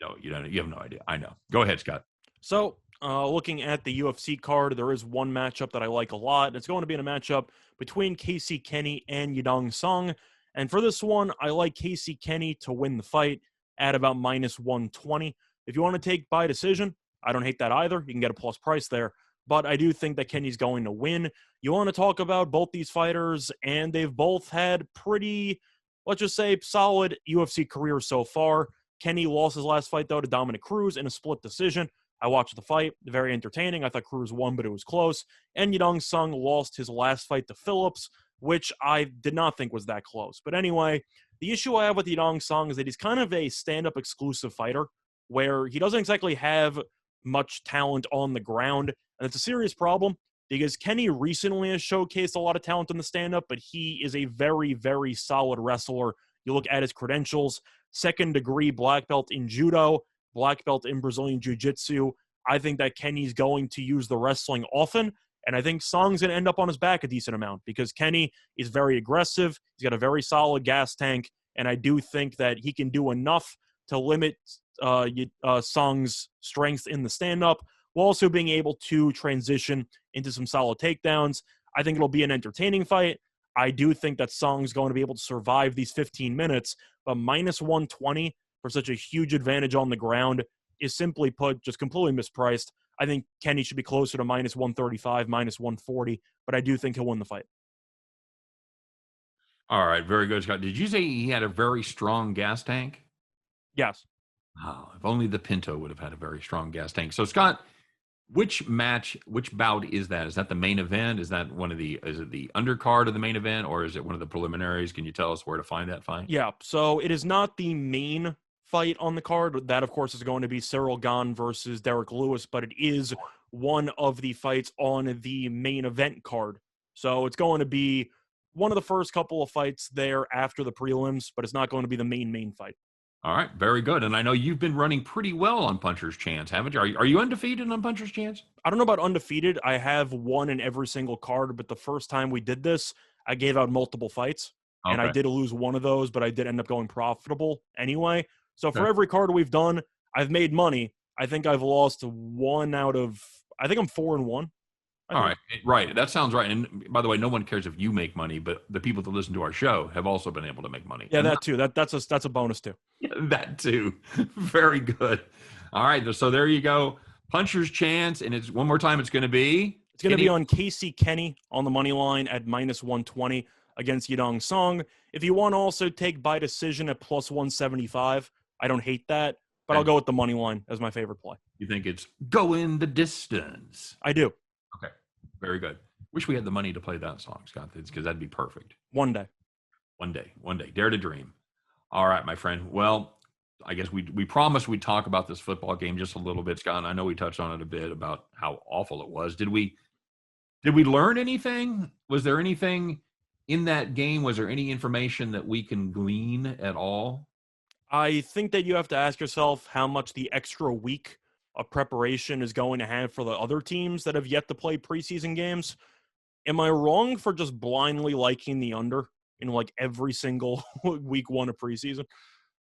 [SPEAKER 1] No, you don't. You have no idea. I know. Go ahead, Scott.
[SPEAKER 2] So, looking at the UFC card, there is one matchup that I like a lot. It's going to be in a matchup between Casey Kenny and Yadong Sung. And for this one, I like Casey Kenny to win the fight at about minus 120. If you want to take by decision, I don't hate that either. You can get a plus price there. But I do think that Kenny's going to win. You want to talk about both these fighters, and they've both had pretty, let's just say, solid UFC careers so far. Kenny lost his last fight, though, to Dominic Cruz in a split decision. I watched the fight. Very entertaining. I thought Cruz won, but it was close. And Yadong Sung lost his last fight to Phillips, which I did not think was that close. But anyway, the issue I have with Yadong Sung is that he's kind of a stand-up exclusive fighter where he doesn't exactly have much talent on the ground. And it's a serious problem because Kenny recently has showcased a lot of talent in the stand-up, but he is a very, very solid wrestler. You look at his credentials, second-degree black belt in judo, black belt in Brazilian jiu-jitsu. I think that Kenny's going to use the wrestling often, and I think Sung's going to end up on his back a decent amount because Kenny is very aggressive. He's got a very solid gas tank, and I do think that he can do enough to limit Sung's strengths in the stand-up. while also being able to transition into some solid takedowns. I think it'll be an entertaining fight. I do think that Song's going to be able to survive these 15 minutes, but minus 120 for such a huge advantage on the ground is, simply put, just completely mispriced. I think Kenny should be closer to minus 135, minus 140, but I do think he'll win the fight.
[SPEAKER 1] All right, very good, Scott. Did you say he had a very strong gas tank?
[SPEAKER 2] Yes.
[SPEAKER 1] Oh, if only the Pinto would have had a very strong gas tank. So, Scott, which bout is that? Is that the main event? Is it the undercard of the main event, or is it one of the preliminaries? Can you tell us where to find that fight?
[SPEAKER 2] Yeah, so it is not the main fight on the card. That, of course, is going to be Cyril Gane versus Derek Lewis, but it is one of the fights on the main event card. So it's going to be one of the first couple of fights there after the prelims, but it's not going to be the main fight.
[SPEAKER 1] All right, very good. And I know you've been running pretty well on Puncher's Chance, haven't you? Are you undefeated on Puncher's Chance?
[SPEAKER 2] I don't know about undefeated. I have won in every single card, but the first time we did this, I gave out multiple fights, and I did lose one of those, but I did end up going profitable anyway. So for every card we've done, I've made money. I think I've lost one out of, I think I'm 4-1.
[SPEAKER 1] All right. Right. That sounds right. And by the way, no one cares if you make money, but the people that listen to our show have also been able to make money.
[SPEAKER 2] Yeah, that too. That's a bonus too.
[SPEAKER 1] Yeah, that too. Very good. All right. So there you go. Puncher's Chance. And it's one more time. It's going to be
[SPEAKER 2] on Casey Kenny on the money line at minus 120 against Yadong Song. If you want to also take by decision at plus 175, I don't hate that, but I'll go with the money line as my favorite play.
[SPEAKER 1] You think it's going the distance?
[SPEAKER 2] I do.
[SPEAKER 1] Okay. Very good. Wish we had the money to play that song, Scott, because that'd be perfect.
[SPEAKER 2] One day.
[SPEAKER 1] Dare to dream. All right, my friend. Well, I guess we promised we'd talk about this football game just a little bit, Scott. And I know we touched on it a bit about how awful it was. Did we learn anything? Was there anything in that game? Was there any information that we can glean at all?
[SPEAKER 2] I think that you have to ask yourself how much the extra week of preparation is going to have for the other teams that have yet to play preseason games. Am I wrong for just blindly liking the under in like every single week one of preseason?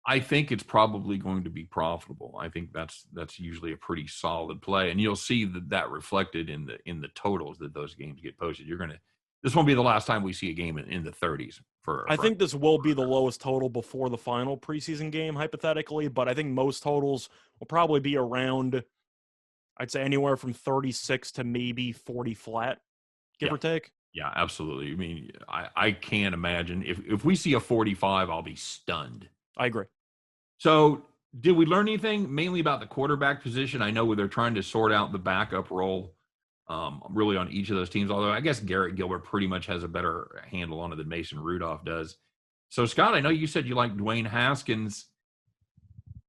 [SPEAKER 1] I think it's probably going to be profitable. I think that's usually a pretty solid play, and you'll see that reflected in the totals that those games get posted. This won't be the last time we see a game in the 30s. I
[SPEAKER 2] think this will be the lowest total before the final preseason game, hypothetically, but I think most totals will probably be around, I'd say, anywhere from 36 to maybe 40 flat, give or take.
[SPEAKER 1] Yeah, absolutely. I mean, I can't imagine. If we see a 45, I'll be stunned.
[SPEAKER 2] I agree.
[SPEAKER 1] So did we learn anything mainly about the quarterback position? I know they're trying to sort out the backup role really on each of those teams, although I guess Garrett Gilbert pretty much has a better handle on it than Mason Rudolph does. So, Scott, I know you said you like Dwayne Haskins.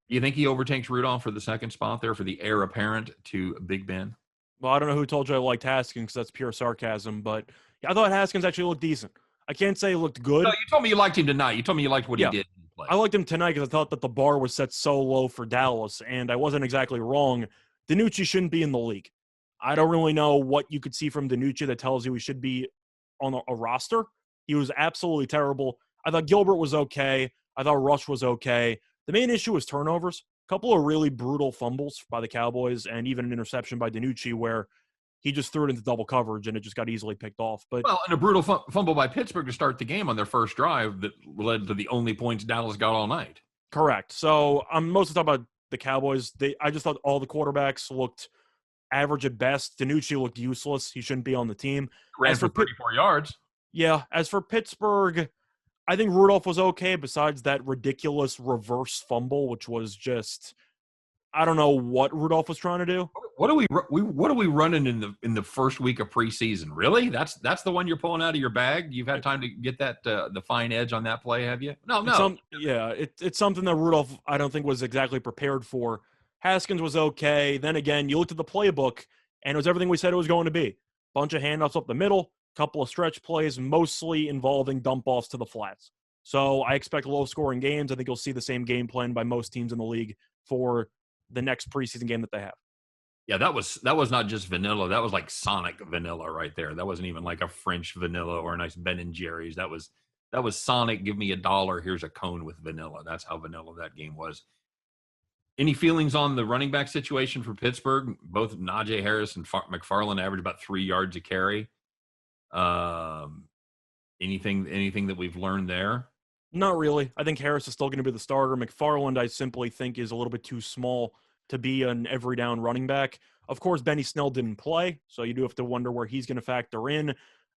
[SPEAKER 1] Do you think he overtakes Rudolph for the second spot there for the heir apparent to Big Ben?
[SPEAKER 2] Well, I don't know who told you I liked Haskins, because that's pure sarcasm, but I thought Haskins actually looked decent. I can't say he looked good.
[SPEAKER 1] No, you told me you liked him tonight. You told me you liked what he did.
[SPEAKER 2] I liked him tonight because I thought that the bar was set so low for Dallas, and I wasn't exactly wrong. DiNucci shouldn't be in the league. I don't really know what you could see from DiNucci that tells you he should be on a roster. He was absolutely terrible. I thought Gilbert was okay. I thought Rush was okay. The main issue was turnovers. A couple of really brutal fumbles by the Cowboys, and even an interception by DiNucci where he just threw it into double coverage and it just got easily picked off. And
[SPEAKER 1] a brutal fumble by Pittsburgh to start the game on their first drive that led to the only points Dallas got all night.
[SPEAKER 2] Correct. So I'm mostly talking about the Cowboys. I just thought all the quarterbacks looked average at best. DiNucci looked useless. He shouldn't be on the team.
[SPEAKER 1] Ran for 34 yards.
[SPEAKER 2] Yeah. As for Pittsburgh, I think Rudolph was okay besides that ridiculous reverse fumble, which was just, I don't know what Rudolph was trying to do.
[SPEAKER 1] What are we running in the first week of preseason? Really? That's the one you're pulling out of your bag? You've had time to get that the fine edge on that play, have you? No.
[SPEAKER 2] It's something that Rudolph I don't think was exactly prepared for. Haskins was okay. Then again, you looked at the playbook and it was everything we said it was going to be. Bunch of handoffs up the middle, couple of stretch plays, mostly involving dump offs to the flats. So I expect low scoring games. I think you'll see the same game plan by most teams in the league for the next preseason game that they have.
[SPEAKER 1] Yeah, that was not just vanilla. That was like Sonic vanilla right there. That wasn't even like a French vanilla or a nice Ben and Jerry's. That was Sonic. Give me $1. Here's a cone with vanilla. That's how vanilla that game was. Any feelings on the running back situation for Pittsburgh? Both Najee Harris and McFarland average about 3 yards a carry. Anything that we've learned there?
[SPEAKER 2] Not really. I think Harris is still going to be the starter. McFarland, I simply think, is a little bit too small to be an every down running back. Of course, Benny Snell didn't play, so you do have to wonder where he's going to factor in.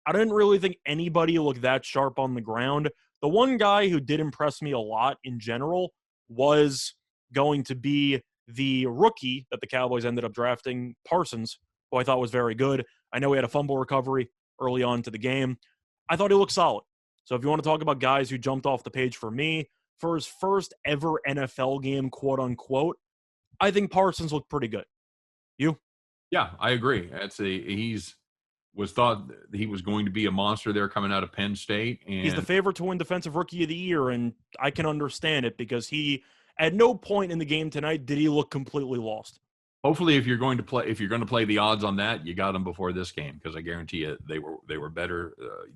[SPEAKER 2] I didn't really think anybody looked that sharp on the ground. The one guy who did impress me a lot in general was going to be the rookie that the Cowboys ended up drafting, Parsons, who I thought was very good. I know he had a fumble recovery early on to the game. I thought he looked solid. So if you want to talk about guys who jumped off the page for me, for his first ever NFL game, quote unquote, I think Parsons looked pretty good. You?
[SPEAKER 1] Yeah, I agree. Was thought he was going to be a monster there coming out of Penn State. And
[SPEAKER 2] he's the favorite to win Defensive Rookie of the Year, and I can understand it because he, at no point in the game tonight, did he look completely lost.
[SPEAKER 1] Hopefully, if you're going to play the odds on that, you got them before this game, because I guarantee you they were better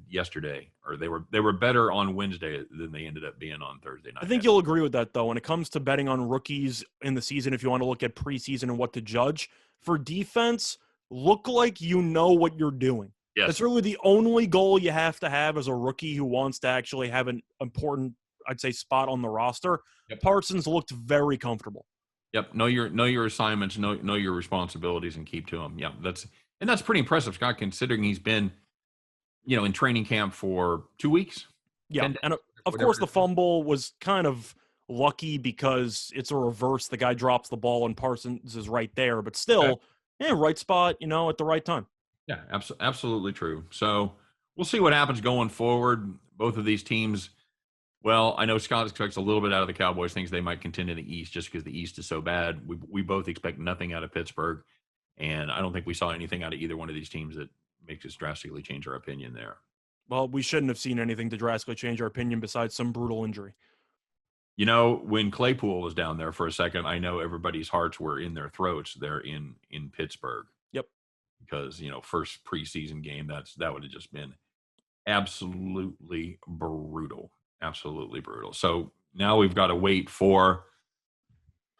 [SPEAKER 1] yesterday, or they were better on Wednesday than they ended up being on Thursday night.
[SPEAKER 2] I think you'll agree with that, though. When it comes to betting on rookies in the season, if you want to look at preseason and what to judge for defense, look like you know what you're doing.
[SPEAKER 1] Yes.
[SPEAKER 2] That's really the only goal you have to have as a rookie who wants to actually have an important, I'd say, spot on the roster.
[SPEAKER 1] Yep.
[SPEAKER 2] Parsons looked very comfortable.
[SPEAKER 1] Yep. Know your assignments, know your responsibilities, and keep to them. Yeah, that's pretty impressive, Scott, considering he's been, in training camp for 2 weeks.
[SPEAKER 2] Yeah, and of course the fumble was kind of lucky because it's a reverse. The guy drops the ball and Parsons is right there, but still, right spot, at the right time.
[SPEAKER 1] Yeah, absolutely true. So we'll see what happens going forward. Both of these teams. Well, I know Scott expects a little bit out of the Cowboys, thinks they might contend in the East just because the East is so bad. We both expect nothing out of Pittsburgh, and I don't think we saw anything out of either one of these teams that makes us drastically change our opinion there.
[SPEAKER 2] Well, we shouldn't have seen anything to drastically change our opinion besides some brutal injury.
[SPEAKER 1] When Claypool was down there for a second, I know everybody's hearts were in their throats there in Pittsburgh.
[SPEAKER 2] Yep.
[SPEAKER 1] Because, first preseason game, that would have just been absolutely brutal. Absolutely brutal. So now we've got to wait for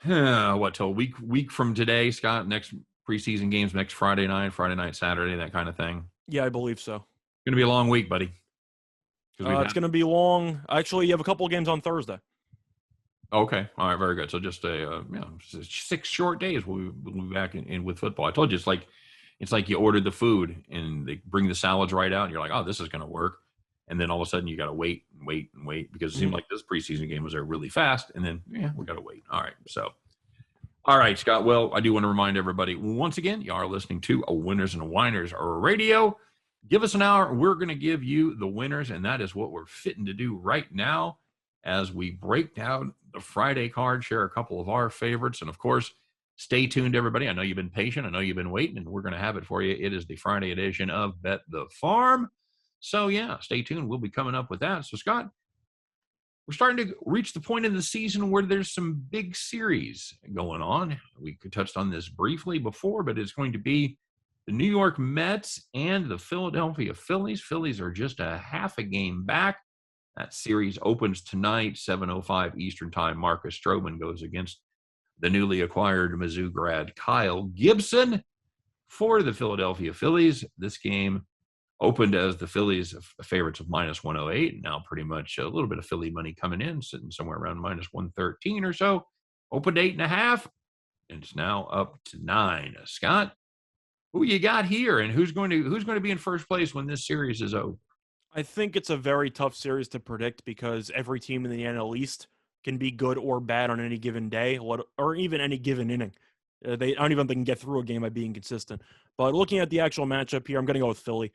[SPEAKER 1] till a week from today, Scott. Next preseason games next Friday night, Saturday, that kind of thing.
[SPEAKER 2] Yeah, I believe so.
[SPEAKER 1] It's going to be a long week, buddy.
[SPEAKER 2] It's going to be long. Actually, you have a couple of games on Thursday.
[SPEAKER 1] Okay. All right. Very good. So just 6 short days. We'll be back in with football. I told you it's like you ordered the food and they bring the salads right out and you're like, oh, this is going to work. And then all of a sudden you got to wait because it seemed like this preseason game was there really fast. And then, we got to wait. All right. So, all right, Scott. Well, I do want to remind everybody once again, you are listening to a Winners and Winers Radio. Give us an hour. We're going to give you the winners. And that is what we're fitting to do right now as we break down the Friday card, share a couple of our favorites. And of course, stay tuned, everybody. I know you've been patient. I know you've been waiting, and we're going to have it for you. It is the Friday edition of Bet the Farm. So, stay tuned. We'll be coming up with that. So, Scott, we're starting to reach the point in the season where there's some big series going on. We touched on this briefly before, but it's going to be the New York Mets and the Philadelphia Phillies. Phillies are just a half a game back. That series opens tonight, 7:05 Eastern Time. Marcus Stroman goes against the newly acquired Mizzou grad Kyle Gibson for the Philadelphia Phillies. This game opened as the Phillies favorites of -108. Now pretty much a little bit of Philly money coming in, sitting somewhere around -113 or so. Opened 8.5, and it's now up to 9. Scott, who you got here, and who's going to be in first place when this series is over?
[SPEAKER 2] I think it's a very tough series to predict because every team in the NL East can be good or bad on any given day, or even any given inning. I don't even think they can get through a game by being consistent. But looking at the actual matchup here, I'm going to go with Philly.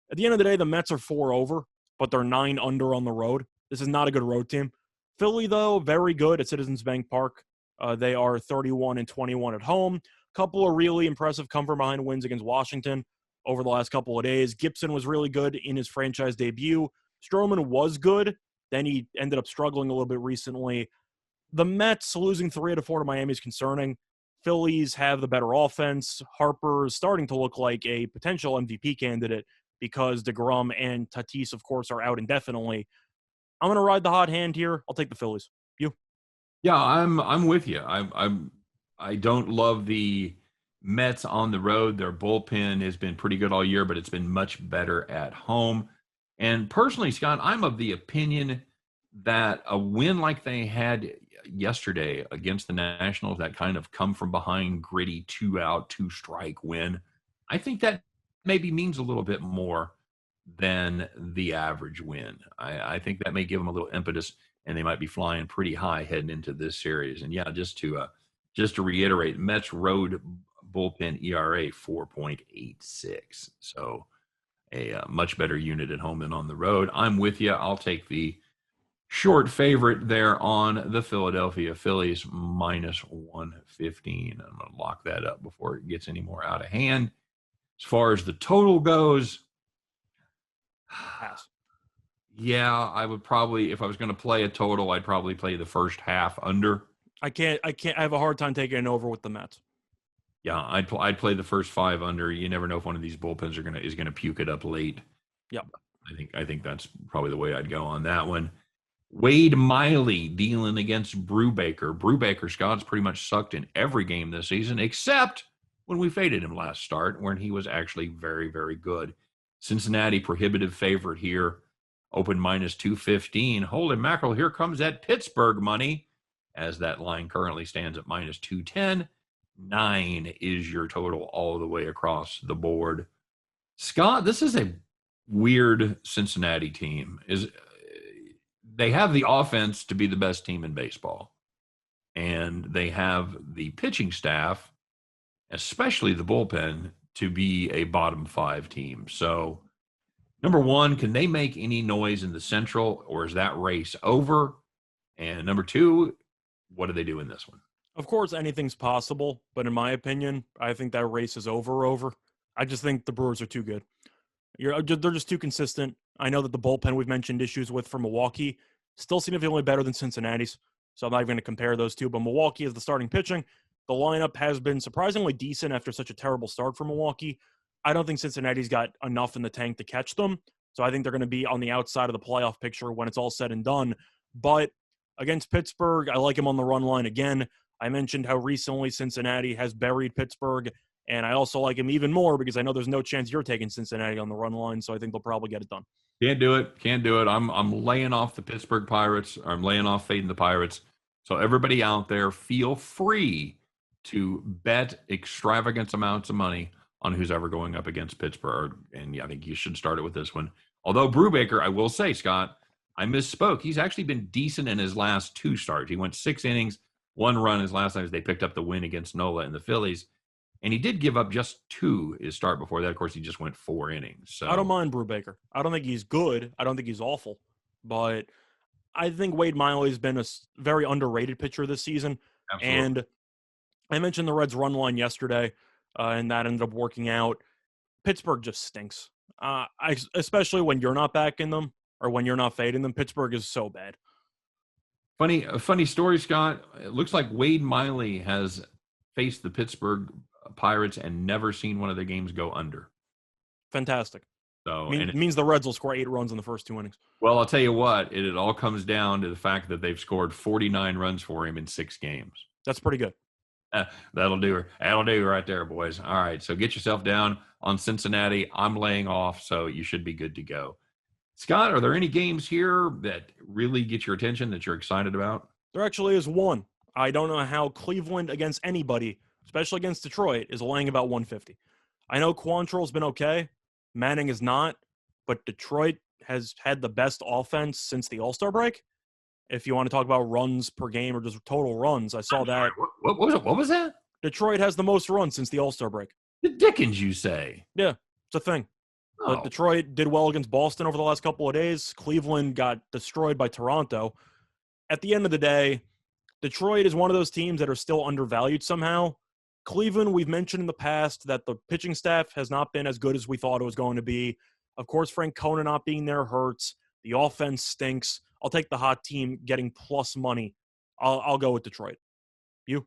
[SPEAKER 2] At the end of the day, the Mets are 4 over, but they're 9 under on the road. This is not a good road team. Philly, though, very good at Citizens Bank Park. They are 31-21 at home. Couple of really impressive come-from-behind wins against Washington over the last couple of days. Gibson was really good in his franchise debut. Stroman was good. Then he ended up struggling a little bit recently. The Mets losing 3 out of 4 to Miami is concerning. Phillies have the better offense. Harper is starting to look like a potential MVP candidate because DeGrom and Tatis, of course, are out indefinitely. I'm going to ride the hot hand here. I'll take the Phillies. You?
[SPEAKER 1] Yeah, I'm with you. I'm I don't love the Mets on the road. Their bullpen has been pretty good all year, but it's been much better at home. And personally, Scott, I'm of the opinion that a win like they had yesterday against the Nationals, that kind of come from behind, gritty, 2-out, 2-strike win, I think that maybe means a little bit more than the average win. I think that may give them a little impetus, and they might be flying pretty high heading into this series. And yeah, just to reiterate, Mets road bullpen ERA 4.86. So a much better unit at home than on the road. I'm with you. I'll take the short favorite there on the Philadelphia Phillies minus 115. I'm going to lock that up before it gets any more out of hand. As far as the total goes,
[SPEAKER 2] Pass.
[SPEAKER 1] yeah, I would probably, if I was going to play a total, I'd probably play the first half under.
[SPEAKER 2] I have a hard time taking it over with the Mets.
[SPEAKER 1] Yeah, I'd play the first 5 under. You never know if one of these bullpens is gonna puke it up late.
[SPEAKER 2] Yep.
[SPEAKER 1] I think that's probably the way I'd go on that one. Wade Miley dealing against Brubaker. Brubaker, Scott's pretty much sucked in every game this season, except when we faded him last start, when he was actually very, very good. Cincinnati prohibitive favorite here, open minus 215. Holy mackerel, here comes that Pittsburgh money, as that line currently stands at minus 210. 9 is your total all the way across the board. Scott, this is a weird Cincinnati team. They have the offense to be the best team in baseball, and they have the pitching staff, especially the bullpen, to be a bottom 5 team. So, number one, can they make any noise in the Central, or is that race over? And number 2, what do they do in this one?
[SPEAKER 2] Of course, anything's possible, but in my opinion, I think that race is over. I just think the Brewers are too good. They're just too consistent. I know that the bullpen we've mentioned issues with for Milwaukee still significantly better than Cincinnati's, so I'm not even going to compare those two. But Milwaukee is the starting pitching. The lineup has been surprisingly decent after such a terrible start for Milwaukee. I don't think Cincinnati's got enough in the tank to catch them, so I think they're going to be on the outside of the playoff picture when it's all said and done. But against Pittsburgh, I like him on the run line again. I mentioned how recently Cincinnati has buried Pittsburgh, and I also like him even more because I know there's no chance you're taking Cincinnati on the run line, so I think they'll probably get it done.
[SPEAKER 1] Can't do it. I'm laying off the Pittsburgh Pirates. I'm laying off fading the Pirates. So everybody out there, feel free to bet extravagant amounts of money on who's ever going up against Pittsburgh. And yeah, I think you should start it with this one. Although Brubaker, I will say, Scott, I misspoke. He's actually been decent in his last 2 starts. He went 6 innings. 1 run his last time as they picked up the win against Nola and the Phillies. And he did give up just 2 his start before that. Of course, he just went 4 innings. So
[SPEAKER 2] I don't mind Brubaker. I don't think he's good. I don't think he's awful. But I think Wade Miley has been a very underrated pitcher this season.
[SPEAKER 1] Absolutely.
[SPEAKER 2] And I mentioned the Reds' run line yesterday, and that ended up working out. Pittsburgh just stinks. Especially when you're not backing them or when you're not fading them. Pittsburgh is so bad.
[SPEAKER 1] Funny story, Scott. It looks like Wade Miley has faced the Pittsburgh Pirates and never seen one of their games go under.
[SPEAKER 2] Fantastic.
[SPEAKER 1] So
[SPEAKER 2] it means the Reds will score 8 runs in the first 2 innings.
[SPEAKER 1] Well, I'll tell you what, it all comes down to the fact that they've scored 49 runs for him in 6 games.
[SPEAKER 2] That's pretty good.
[SPEAKER 1] That'll do right there, boys. All right, so get yourself down on Cincinnati. I'm laying off, so you should be good to go. Scott, are there any games here that really get your attention that you're excited about?
[SPEAKER 2] There actually is one. I don't know how Cleveland against anybody, especially against Detroit, is laying about 150. I know Quantrill's been okay. Manning is not. But Detroit has had the best offense since the All-Star break. If you want to talk about runs per game or just total runs, I saw that.
[SPEAKER 1] What was that?
[SPEAKER 2] Detroit has the most runs since the All-Star break.
[SPEAKER 1] The dickens, you say?
[SPEAKER 2] Yeah, it's a thing. But Detroit did well against Boston over the last couple of days. Cleveland got destroyed by Toronto. At the end of the day, Detroit is one of those teams that are still undervalued somehow. Cleveland, we've mentioned in the past that the pitching staff has not been as good as we thought it was going to be. Of course, Frank Kona not being there hurts. The offense stinks. I'll take the hot team getting plus money. I'll go with Detroit. You?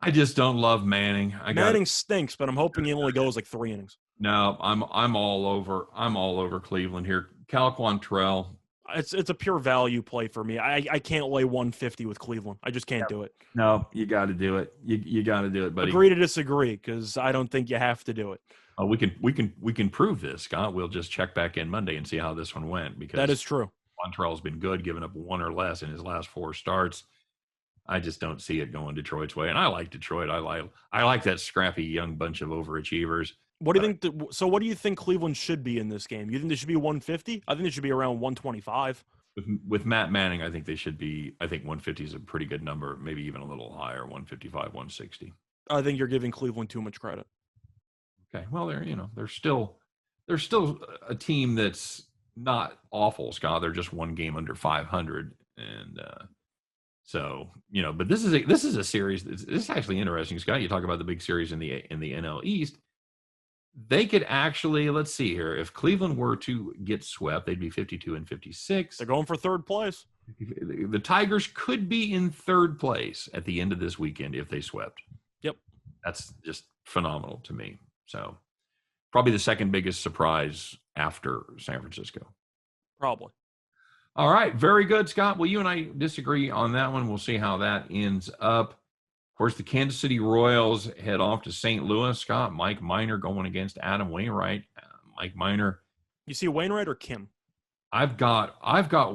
[SPEAKER 1] I just don't love Manning.
[SPEAKER 2] Manning stinks, but I'm hoping he only goes like 3 innings.
[SPEAKER 1] No, I'm all over Cleveland here. Cal Quantrill.
[SPEAKER 2] It's a pure value play for me. I can't lay 150 with Cleveland. I just can't do it.
[SPEAKER 1] No, you got to do it. You got to do it, buddy.
[SPEAKER 2] Agree to disagree, because I don't think you have to do it.
[SPEAKER 1] We can prove this, Scott. We'll just check back in Monday and see how this one went, because
[SPEAKER 2] That is true.
[SPEAKER 1] Montreal's been good, giving up one or less in his last 4 starts. I just don't see it going Detroit's way, and I like Detroit. I like that scrappy young bunch of overachievers.
[SPEAKER 2] What do you think? So, what do you think Cleveland should be in this game? You think they should be 150? I think they should be around 125.
[SPEAKER 1] With Matt Manning, I think they should be. I think 150 is a pretty good number, maybe even a little higher, 155, 160.
[SPEAKER 2] I think you're giving Cleveland too much credit.
[SPEAKER 1] Okay, well, they're still a team that's not awful, Scott. They're just one game under 500, and so But this is a series. This is actually interesting, Scott. You talk about the big series in the NL East. They could actually, let's see here. If Cleveland were to get swept, they'd be 52 and 56.
[SPEAKER 2] They're going for third place.
[SPEAKER 1] The Tigers could be in third place at the end of this weekend if they swept.
[SPEAKER 2] Yep.
[SPEAKER 1] That's just phenomenal to me. So probably the second biggest surprise after San Francisco.
[SPEAKER 2] Probably.
[SPEAKER 1] All right. Very good, Scott. Well, you and I disagree on that one. We'll see how that ends up. Of course, the Kansas City Royals head off to St. Louis. Scott, Mike Minor going against Adam Wainwright. Mike Minor.
[SPEAKER 2] You see Wainwright or Kim?
[SPEAKER 1] I've got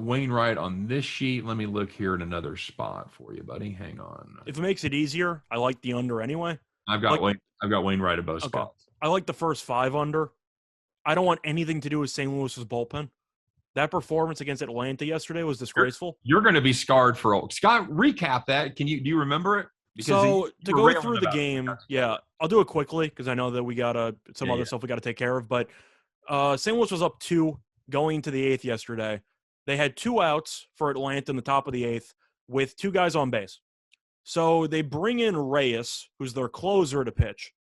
[SPEAKER 1] Wainwright on this sheet. Let me look here at another spot for you, buddy. Hang on.
[SPEAKER 2] If it makes it easier, I like the under anyway.
[SPEAKER 1] I've got Wainwright at both spots.
[SPEAKER 2] I like the first 5 under. I don't want anything to do with St. Louis's bullpen. That performance against Atlanta yesterday was disgraceful.
[SPEAKER 1] You're going to be scarred for old. Scott, recap that. Do you remember it?
[SPEAKER 2] So to go through the game, I'll do it quickly because I know that we got some other stuff we got to take care of. But St. Louis was up 2 going into the 8th yesterday. They had 2 outs for Atlanta in the top of the 8th with 2 guys on base. So they bring in Reyes, who's their closer, to pitch.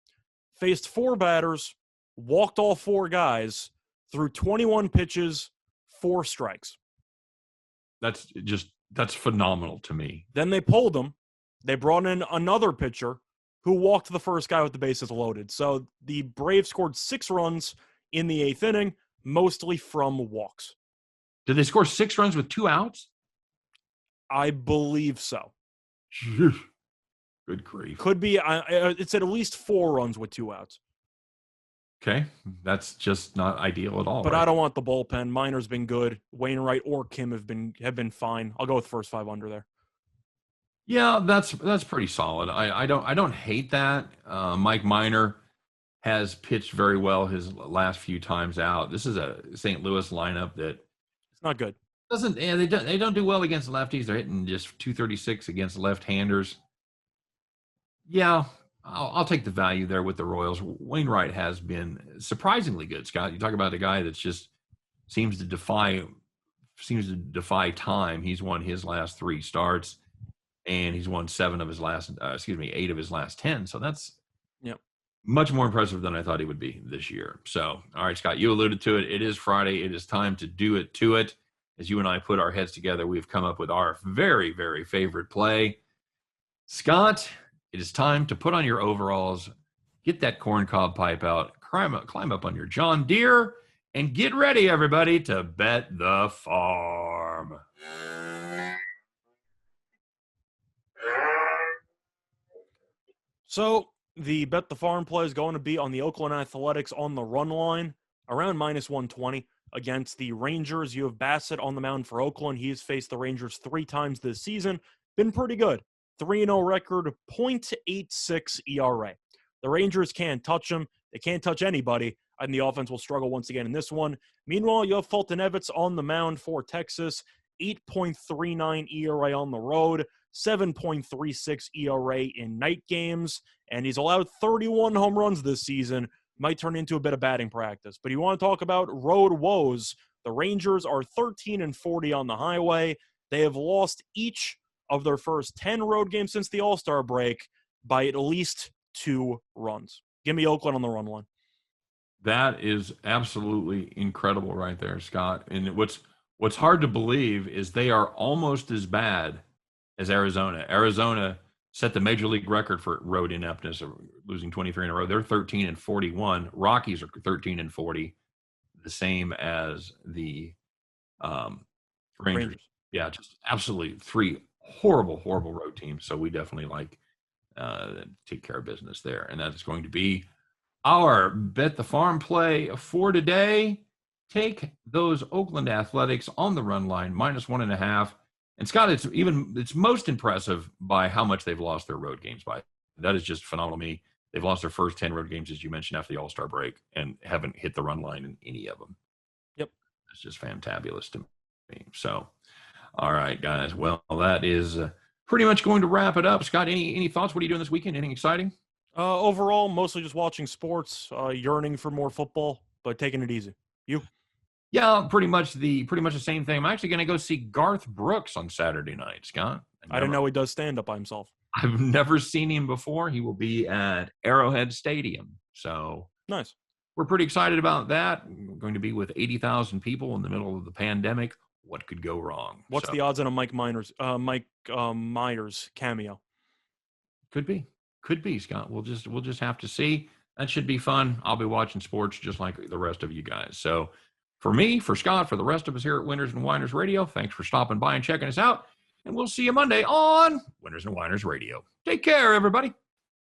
[SPEAKER 2] Faced 4 batters, walked all 4 guys, threw 21 pitches, 4 strikes.
[SPEAKER 1] That's phenomenal to me.
[SPEAKER 2] Then they pulled him. They brought in another pitcher who walked the first guy with the bases loaded. So the Braves scored 6 runs in the 8th inning, mostly from walks.
[SPEAKER 1] Did they score 6 runs with 2 outs?
[SPEAKER 2] I believe so.
[SPEAKER 1] Good grief.
[SPEAKER 2] Could be. It's at least 4 runs with 2 outs.
[SPEAKER 1] Okay. That's just not ideal at all.
[SPEAKER 2] But right? I don't want the bullpen. Minor's been good. Wainwright or Kim have been fine. I'll go with first 5 under there.
[SPEAKER 1] Yeah, that's pretty solid. I don't hate that. Mike Minor has pitched very well his last few times out. This is a St. Louis lineup that
[SPEAKER 2] it's not good.
[SPEAKER 1] They don't do well against lefties. They're hitting just 236 against left-handers. Yeah, I'll take the value there with the Royals. Wainwright has been surprisingly good, Scott. You talk about a guy that's just seems to defy time. He's won his last 3 starts, and he's won 8 of his last 10. So that's much more impressive than I thought he would be this year. So, all right, Scott, you alluded to it. It is Friday. It is time to do it to it. As you and I put our heads together, we've come up with our very, very favorite play. Scott, it is time to put on your overalls, get that corncob pipe out, climb up on your John Deere, and get ready, everybody, to bet the farm.
[SPEAKER 2] So the bet the farm play is going to be on the Oakland Athletics on the run line, around -120 against the Rangers. You have Bassett on the mound for Oakland. He has faced the Rangers 3 times this season. Been pretty good. 3-0 record, .86 ERA. The Rangers can't touch him. They can't touch anybody, and the offense will struggle once again in this one. Meanwhile, you have Fulton Evans on the mound for Texas. 8.39 ERA on the road, 7.36 ERA in night games, and he's allowed 31 home runs this season. Might turn into a bit of batting practice. But you want to talk about road woes, the Rangers are 13-40 on the highway. They have lost each of their first 10 road games since the All-Star break by at least 2 runs. Give me Oakland on the run line.
[SPEAKER 1] That is absolutely incredible right there, Scott. And what's hard to believe is they are almost as bad as Arizona. Arizona set the major league record for road ineptness of losing 23 in a row. They're 13-41. Rockies are 13-40, the same as the Rangers. Yeah, just absolutely 3 horrible, horrible road teams. So we definitely like take care of business there. And that is going to be our Bet the Farm play for today. Take those Oakland Athletics on the run line, -1.5. And Scott, it's most impressive by how much they've lost their road games by. That is just phenomenal to me. They've lost their first 10 road games, as you mentioned, after the All-Star break and haven't hit the run line in any of them.
[SPEAKER 2] Yep.
[SPEAKER 1] It's just fantabulous to me. So, all right, guys. Well, that is pretty much going to wrap it up. Scott, any thoughts? What are you doing this weekend? Anything exciting?
[SPEAKER 2] Overall, mostly just watching sports, yearning for more football, but taking it easy. You?
[SPEAKER 1] Yeah, pretty much the same thing. I'm actually going to go see Garth Brooks on Saturday night, Scott.
[SPEAKER 2] I didn't know he does stand-up by himself.
[SPEAKER 1] I've never seen him before. He will be at Arrowhead Stadium. So
[SPEAKER 2] nice.
[SPEAKER 1] We're pretty excited about that. We're going to be with 80,000 people in the middle of the pandemic. What could go wrong?
[SPEAKER 2] What's the odds on a Mike Myers cameo?
[SPEAKER 1] Could be, Scott. We'll just have to see. That should be fun. I'll be watching sports just like the rest of you guys. So for me, for Scott, for the rest of us here at Winners and Winers Radio, thanks for stopping by and checking us out. And we'll see you Monday on Winners and Winers Radio. Take care, everybody.